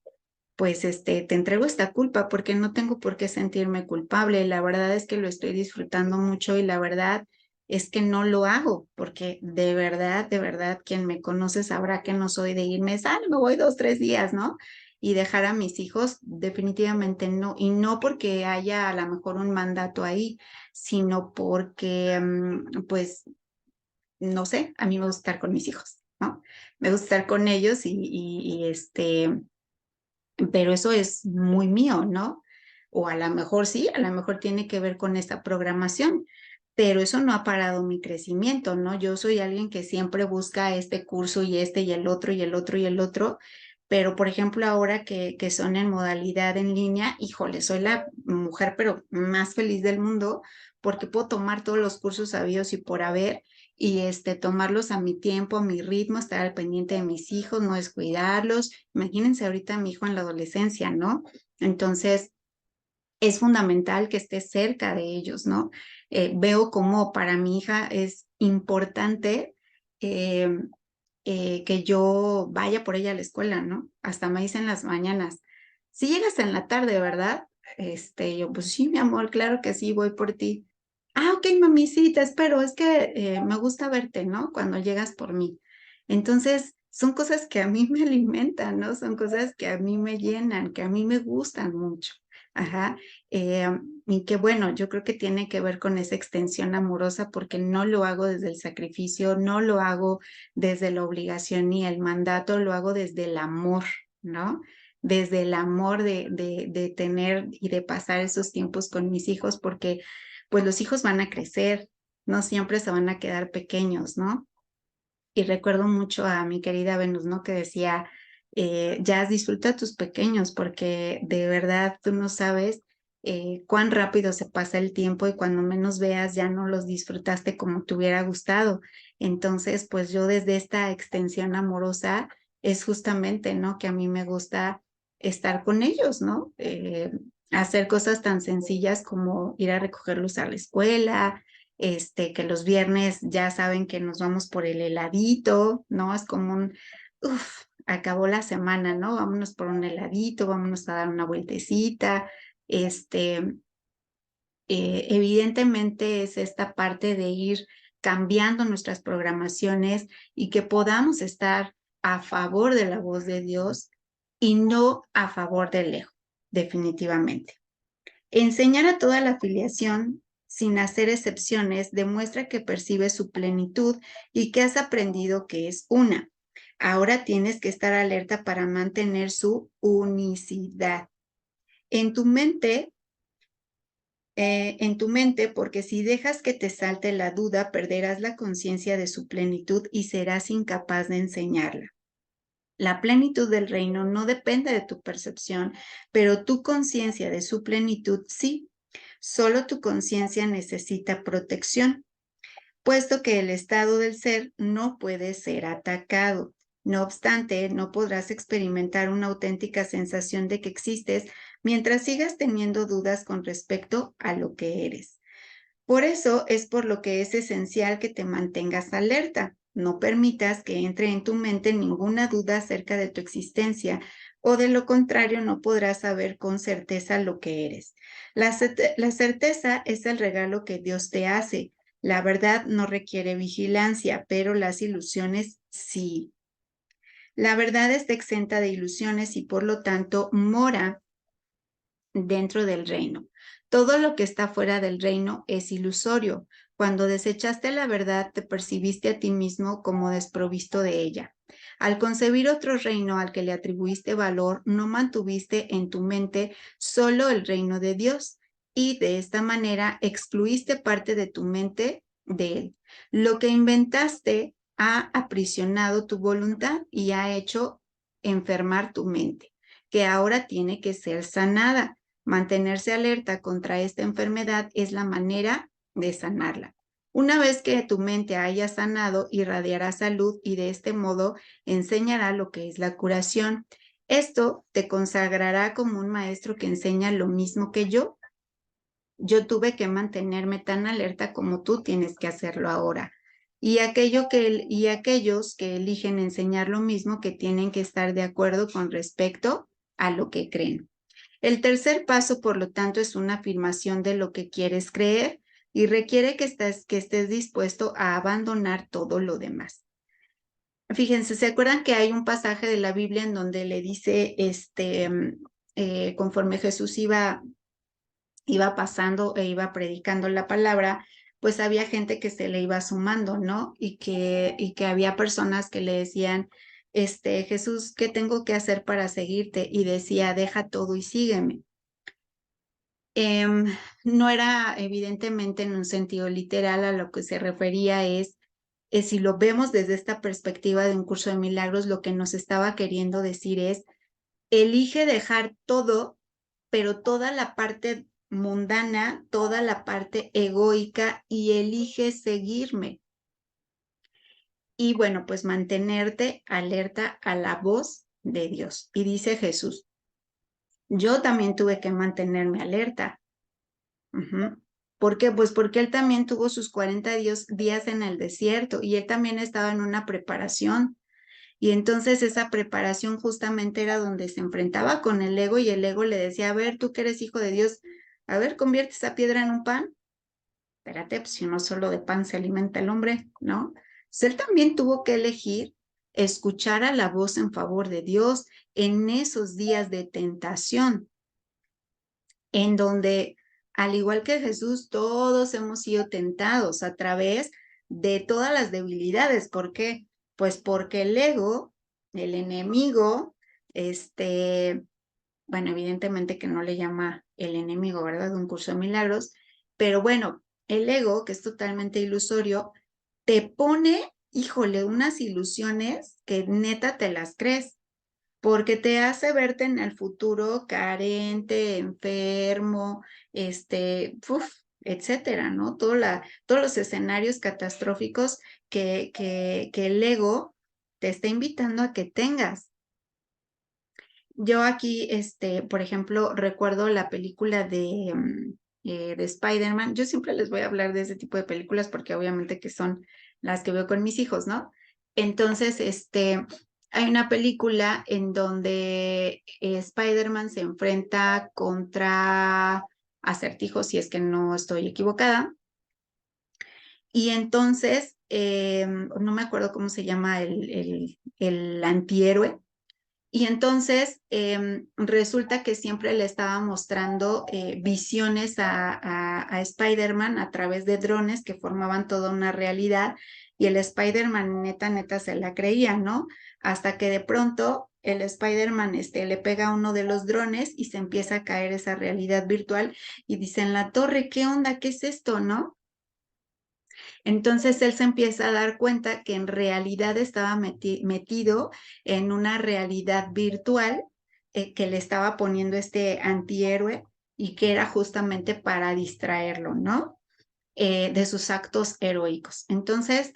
A: pues te entrego esta culpa porque no tengo por qué sentirme culpable. La verdad es que lo estoy disfrutando mucho y la verdad es que no lo hago porque de verdad, quien me conoce sabrá que no soy de irme, me voy 2, 3 días, ¿no? Y dejar a mis hijos, definitivamente no. Y no porque haya a lo mejor un mandato ahí, sino porque, pues, no sé, a mí me gusta estar con mis hijos, ¿no? Me gusta estar con ellos pero eso es muy mío, ¿no? O a lo mejor sí, a lo mejor tiene que ver con esta programación, pero eso no ha parado mi crecimiento, ¿no? Yo soy alguien que siempre busca este curso y este y el otro y el otro y el otro, pero por ejemplo ahora que son en modalidad en línea, híjole, soy la mujer pero más feliz del mundo porque puedo tomar todos los cursos sabidos y por haber y tomarlos a mi tiempo, a mi ritmo, estar al pendiente de mis hijos, no descuidarlos. Imagínense ahorita mi hijo en la adolescencia, ¿no? Entonces, es fundamental que esté cerca de ellos, ¿no? Veo como para mi hija es importante eh, que yo vaya por ella a la escuela, ¿no? Hasta me dicen las mañanas, si llegas en la tarde, ¿verdad? Yo, pues sí, mi amor, claro que sí, voy por ti. Ah, ok, mami, sí, te espero, es que me gusta verte, ¿no? Cuando llegas por mí. Entonces, son cosas que a mí me alimentan, ¿no? Son cosas que a mí me llenan, que a mí me gustan mucho. Ajá. Eh, y que bueno, yo creo que tiene que ver con esa extensión amorosa porque no lo hago desde el sacrificio, no lo hago desde la obligación ni el mandato, lo hago desde el amor, ¿no? Desde el amor de tener y de pasar esos tiempos con mis hijos porque pues los hijos van a crecer, no siempre se van a quedar pequeños, ¿no? Y recuerdo mucho a mi querida Venus, ¿no? Que decía, Jazz, disfruta a tus pequeños porque de verdad tú no sabes cuán rápido se pasa el tiempo y cuando menos veas ya no los disfrutaste como te hubiera gustado. Entonces, pues yo desde esta extensión amorosa es justamente, ¿no? Que a mí me gusta estar con ellos, ¿no? Hacer cosas tan sencillas como ir a recogerlos a la escuela, que los viernes ya saben que nos vamos por el heladito, ¿no? Es como acabó la semana, ¿no? Vámonos por un heladito, vámonos a dar una vueltecita. Este, Evidentemente es esta parte de ir cambiando nuestras programaciones y que podamos estar a favor de la voz de Dios y no a favor del ego, definitivamente. Enseñar a toda la afiliación sin hacer excepciones demuestra que percibes su plenitud y que has aprendido que es una. Ahora tienes que estar alerta para mantener su unicidad. En tu mente, porque si dejas que te salte la duda, perderás la conciencia de su plenitud y serás incapaz de enseñarla. La plenitud del reino no depende de tu percepción, pero tu conciencia de su plenitud sí. Solo tu conciencia necesita protección, puesto que el estado del ser no puede ser atacado. No obstante, no podrás experimentar una auténtica sensación de que existes mientras sigas teniendo dudas con respecto a lo que eres. Por eso es por lo que es esencial que te mantengas alerta. No permitas que entre en tu mente ninguna duda acerca de tu existencia, o de lo contrario no podrás saber con certeza lo que eres. La certeza es el regalo que Dios te hace. La verdad no requiere vigilancia, pero las ilusiones sí. La verdad está exenta de ilusiones y por lo tanto mora dentro del reino. Todo lo que está fuera del reino es ilusorio. Cuando desechaste la verdad, te percibiste a ti mismo como desprovisto de ella. Al concebir otro reino al que le atribuiste valor, no mantuviste en tu mente solo el reino de Dios y de esta manera excluiste parte de tu mente de él. Lo que inventaste ha aprisionado tu voluntad y ha hecho enfermar tu mente, que ahora tiene que ser sanada. Mantenerse alerta contra esta enfermedad es la manera de sanarla. Una vez que tu mente haya sanado, irradiará salud y de este modo enseñará lo que es la curación. Esto te consagrará como un maestro que enseña lo mismo que yo. Yo tuve que mantenerme tan alerta como tú tienes que hacerlo ahora. Y aquellos que eligen enseñar lo mismo que tienen que estar de acuerdo con respecto a lo que creen. El tercer paso, por lo tanto, es una afirmación de lo que quieres creer y requiere que estés dispuesto a abandonar todo lo demás. Fíjense, ¿se acuerdan que hay un pasaje de la Biblia en donde le dice, conforme Jesús iba pasando e iba predicando la palabra, pues había gente que se le iba sumando, ¿no? Y que había personas que le decían, Jesús, ¿qué tengo que hacer para seguirte? Y decía, deja todo y sígueme. No era evidentemente en un sentido literal, a lo que se refería es si lo vemos desde esta perspectiva de un curso de milagros, lo que nos estaba queriendo decir es, elige dejar todo, pero toda la parte mundana, toda la parte egoica, y elige seguirme. Y bueno, pues mantenerte alerta a la voz de Dios. Y dice Jesús, yo también tuve que mantenerme alerta. ¿Por qué? Pues porque él también tuvo sus 40 días en el desierto y él también estaba en una preparación. Y entonces esa preparación justamente era donde se enfrentaba con el ego, y el ego le decía, a ver, tú que eres hijo de Dios, a ver, convierte esa piedra en un pan. Espérate, pues si no solo de pan se alimenta el hombre, ¿no? Pues él también tuvo que elegir escuchar a la voz en favor de Dios en esos días de tentación, en donde, al igual que Jesús, todos hemos sido tentados a través de todas las debilidades. ¿Por qué? Pues porque el ego, el enemigo, bueno, evidentemente que no le llama el enemigo, ¿verdad? Un curso de milagros, pero bueno, el ego, que es totalmente ilusorio, te pone, híjole, unas ilusiones que neta te las crees, porque te hace verte en el futuro carente, enfermo, etcétera, ¿no? Todos los escenarios catastróficos que el ego te está invitando a que tengas. Yo aquí, por ejemplo, recuerdo la película de Spider-Man. Yo siempre les voy a hablar de ese tipo de películas porque obviamente que son las que veo con mis hijos, ¿no? Entonces, hay una película en donde Spider-Man se enfrenta contra Acertijo, si es que no estoy equivocada. Y entonces, no me acuerdo cómo se llama el antihéroe. Y entonces resulta que siempre le estaba mostrando visiones a Spider-Man a través de drones que formaban toda una realidad, y el Spider-Man neta se la creía, ¿no? Hasta que de pronto el Spider-Man le pega a uno de los drones y se empieza a caer esa realidad virtual y dice en la torre, ¿qué onda? ¿Qué es esto? ¿No? Entonces él se empieza a dar cuenta que en realidad estaba metido en una realidad virtual que le estaba poniendo este antihéroe, y que era justamente para distraerlo, ¿no? De sus actos heroicos. Entonces,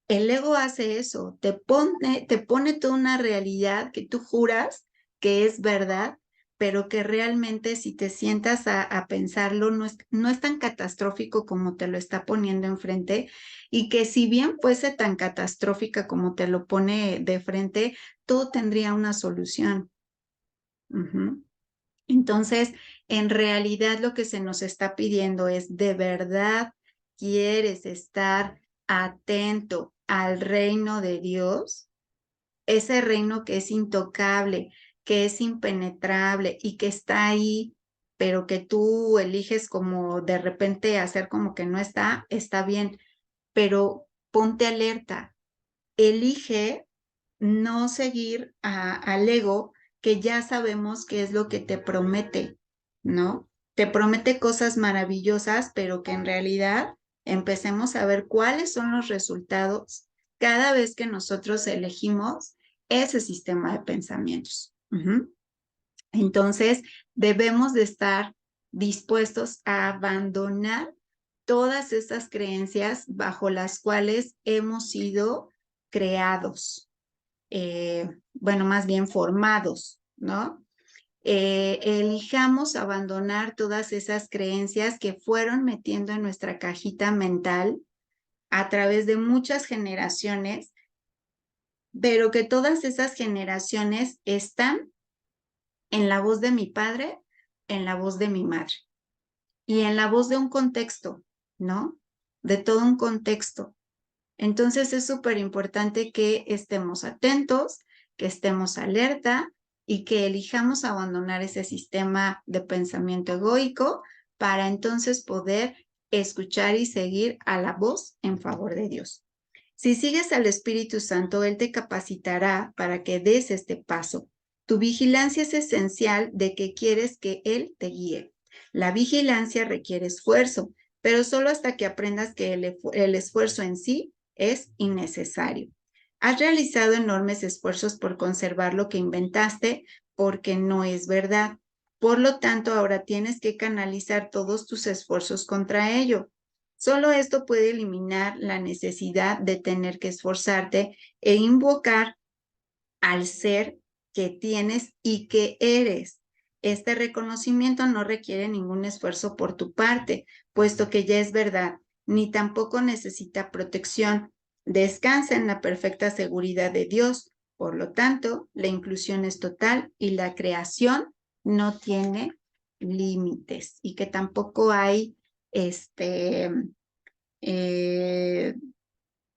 A: el ego hace eso, te pone toda una realidad que tú juras que es verdad, pero que realmente si te sientas a pensarlo, no es tan catastrófico como te lo está poniendo enfrente, y que si bien fuese tan catastrófica como te lo pone de frente, todo tendría una solución. Ujú. Entonces, en realidad lo que se nos está pidiendo es, ¿de verdad quieres estar atento al reino de Dios? Ese reino que es intocable, que es impenetrable y que está ahí, pero que tú eliges como de repente hacer como que no está, está bien, pero ponte alerta, elige no seguir al ego, que ya sabemos qué es lo que te promete, ¿no? Te promete cosas maravillosas, pero que en realidad empecemos a ver cuáles son los resultados cada vez que nosotros elegimos ese sistema de pensamientos. Entonces, debemos de estar dispuestos a abandonar todas esas creencias bajo las cuales hemos sido creados, bueno, más bien formados, ¿no? Elijamos abandonar todas esas creencias que fueron metiendo en nuestra cajita mental a través de muchas generaciones, pero que todas esas generaciones están en la voz de mi padre, en la voz de mi madre y en la voz de un contexto, ¿no? De todo un contexto. Entonces es súper importante que estemos atentos, que estemos alerta y que elijamos abandonar ese sistema de pensamiento egoico para entonces poder escuchar y seguir a la voz en favor de Dios. Si sigues al Espíritu Santo, Él te capacitará para que des este paso. Tu vigilancia es esencial de que quieres que Él te guíe. La vigilancia requiere esfuerzo, pero solo hasta que aprendas que el esfuerzo en sí es innecesario. Has realizado enormes esfuerzos por conservar lo que inventaste porque no es verdad. Por lo tanto, ahora tienes que canalizar todos tus esfuerzos contra ello. Solo esto puede eliminar la necesidad de tener que esforzarte e invocar al ser que tienes y que eres. Este reconocimiento no requiere ningún esfuerzo por tu parte, puesto que ya es verdad, ni tampoco necesita protección. Descansa en la perfecta seguridad de Dios. Por lo tanto, la inclusión es total y la creación no tiene límites y que tampoco hay eh,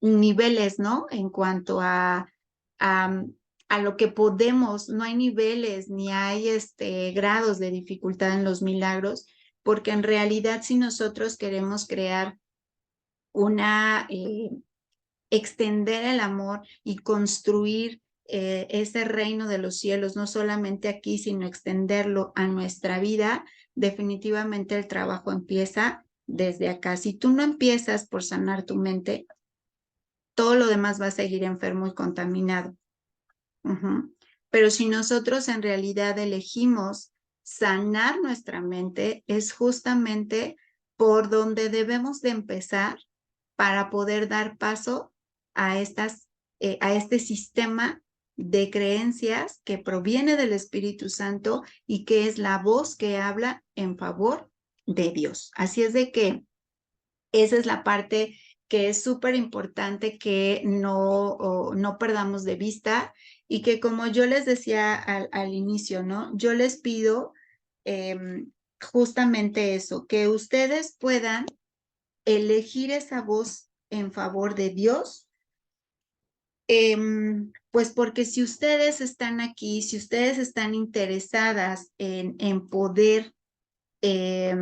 A: niveles, ¿no? En cuanto a, a lo que podemos, no hay niveles ni hay grados de dificultad en los milagros, porque en realidad si nosotros queremos crear una, extender el amor y construir ese reino de los cielos, no solamente aquí, sino extenderlo a nuestra vida, definitivamente el trabajo empieza desde acá. Si tú no empiezas por sanar tu mente, todo lo demás va a seguir enfermo y contaminado. Pero si nosotros en realidad elegimos sanar nuestra mente, es justamente por donde debemos de empezar para poder dar paso a a este sistema de creencias que proviene del Espíritu Santo y que es la voz que habla en favor de Dios. Así es de que esa es la parte que es súper importante que no perdamos de vista y que como yo les decía al inicio, ¿no? Yo les pido eh, justamente eso, que ustedes puedan elegir esa voz en favor de Dios, pues porque si ustedes están aquí, si ustedes están interesadas en poder eh,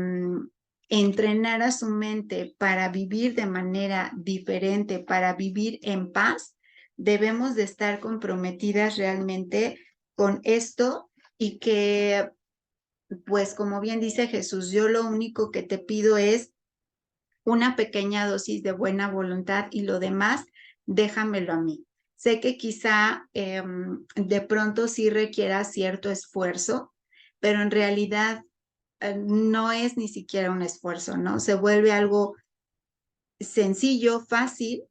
A: entrenar a su mente para vivir de manera diferente, para vivir en paz, debemos de estar comprometidas realmente con esto y que, pues como bien dice Jesús, yo lo único que te pido es una pequeña dosis de buena voluntad y lo demás, déjamelo a mí. Sé que quizá de pronto sí requiera cierto esfuerzo, pero en realidad no es ni siquiera un esfuerzo, ¿no? Se vuelve algo sencillo, fácil,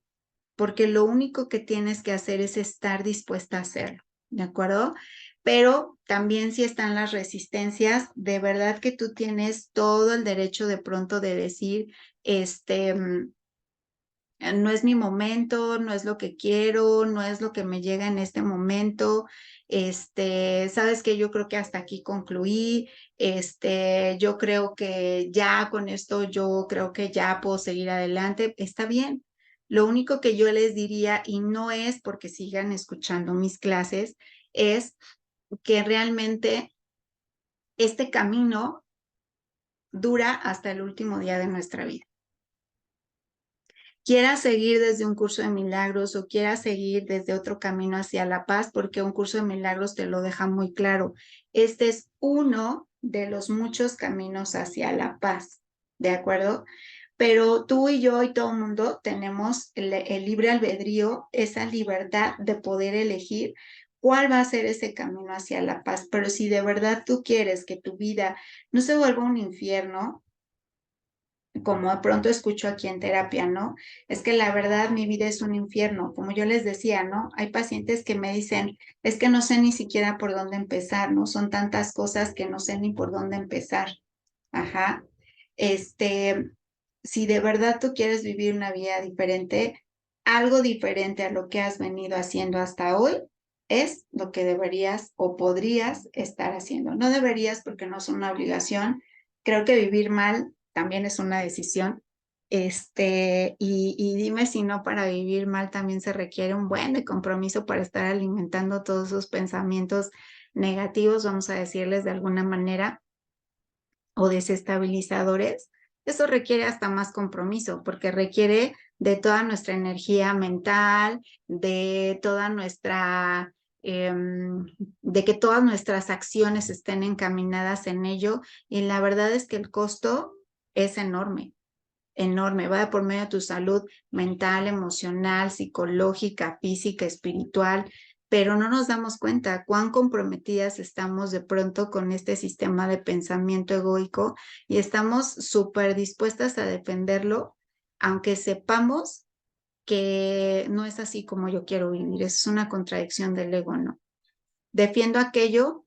A: porque lo único que tienes que hacer es estar dispuesta a hacerlo, ¿de acuerdo? Pero también si están las resistencias, de verdad que tú tienes todo el derecho de pronto de decir, no es mi momento, no es lo que quiero, no es lo que me llega en este momento. Sabes que yo creo que hasta aquí concluí. Yo creo que ya con esto, yo creo que ya puedo seguir adelante. Está bien. Lo único que yo les diría, y no es porque sigan escuchando mis clases, es que realmente este camino dura hasta el último día de nuestra vida. Quieras seguir desde un curso de milagros o quieras seguir desde otro camino hacia la paz, porque un curso de milagros te lo deja muy claro. Este es uno de los muchos caminos hacia la paz, ¿de acuerdo? Pero tú y yo y todo el mundo tenemos el libre albedrío, esa libertad de poder elegir cuál va a ser ese camino hacia la paz. Pero si de verdad tú quieres que tu vida no se vuelva un infierno, como de pronto escucho aquí en terapia, ¿no? Es que la verdad mi vida es un infierno, como yo les decía, ¿no? Hay pacientes que me dicen, es que no sé ni siquiera por dónde empezar, ¿no? Son tantas cosas que no sé ni por dónde empezar. Ajá. Este, si de verdad tú quieres vivir una vida diferente, algo diferente a lo que has venido haciendo hasta hoy, es lo que deberías o podrías estar haciendo. No deberías porque no es una obligación. Creo que vivir mal también es una decisión. Y dime si no, para vivir mal también se requiere un buen de compromiso para estar alimentando todos esos pensamientos negativos, vamos a decirles de alguna manera, o desestabilizadores. Eso requiere hasta más compromiso, porque requiere de toda nuestra energía mental, de toda nuestra, de que todas nuestras acciones estén encaminadas en ello. Y la verdad es que el costo es enorme. enorme, va por medio de tu salud mental, emocional, psicológica, física, espiritual, pero no nos damos cuenta cuán comprometidas estamos de pronto con este sistema de pensamiento egoico y estamos súper dispuestas a defenderlo, aunque sepamos que no es así como yo quiero vivir. Es una contradicción del ego, ¿no? Defiendo aquello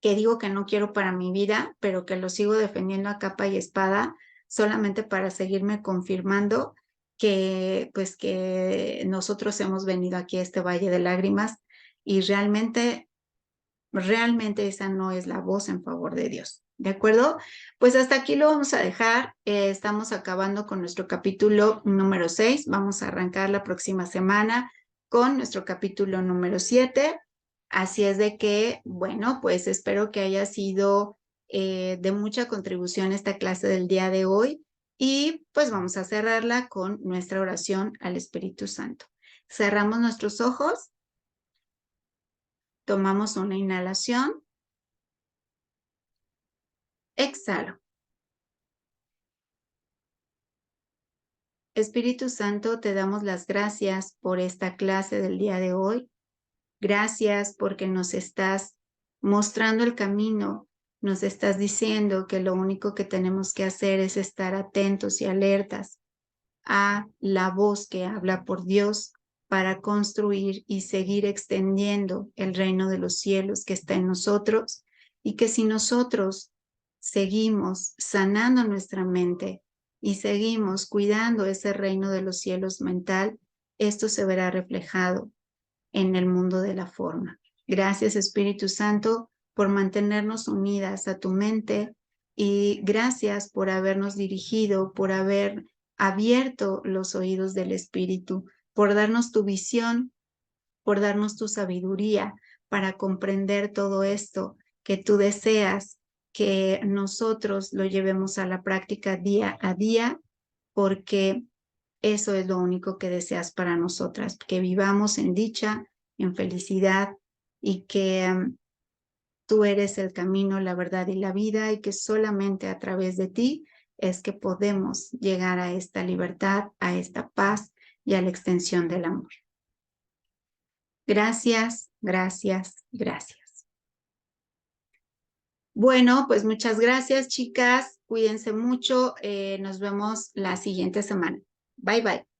A: que digo que no quiero para mi vida, pero que lo sigo defendiendo a capa y espada, solamente para seguirme confirmando que, pues, que nosotros hemos venido aquí a este valle de lágrimas y realmente esa no es la voz en favor de Dios. ¿De acuerdo? Pues hasta aquí lo vamos a dejar. Estamos acabando con nuestro capítulo número 6. Vamos a arrancar la próxima semana con nuestro capítulo número 7. Así es de que, bueno, pues espero que haya sido de mucha contribución esta clase del día de hoy y pues vamos a cerrarla con nuestra oración al Espíritu Santo. Cerramos nuestros ojos, tomamos una inhalación, exhalo. Espíritu Santo, te damos las gracias por esta clase del día de hoy. Gracias porque nos estás mostrando el camino, nos estás diciendo que lo único que tenemos que hacer es estar atentos y alertas a la voz que habla por Dios para construir y seguir extendiendo el reino de los cielos que está en nosotros y que si nosotros seguimos sanando nuestra mente y seguimos cuidando ese reino de los cielos mental, esto se verá reflejado en el mundo de la forma. Gracias, Espíritu Santo, por mantenernos unidas a tu mente y gracias por habernos dirigido, por haber abierto los oídos del Espíritu, por darnos tu visión, por darnos tu sabiduría para comprender todo esto que tú deseas que nosotros lo llevemos a la práctica día a día, porque eso es lo único que deseas para nosotras, que vivamos en dicha, en felicidad y que tú eres el camino, la verdad y la vida y que solamente a través de ti es que podemos llegar a esta libertad, a esta paz y a la extensión del amor. Gracias, gracias, gracias. Bueno, pues muchas gracias, chicas. Cuídense mucho. Nos vemos la siguiente semana. Bye, bye.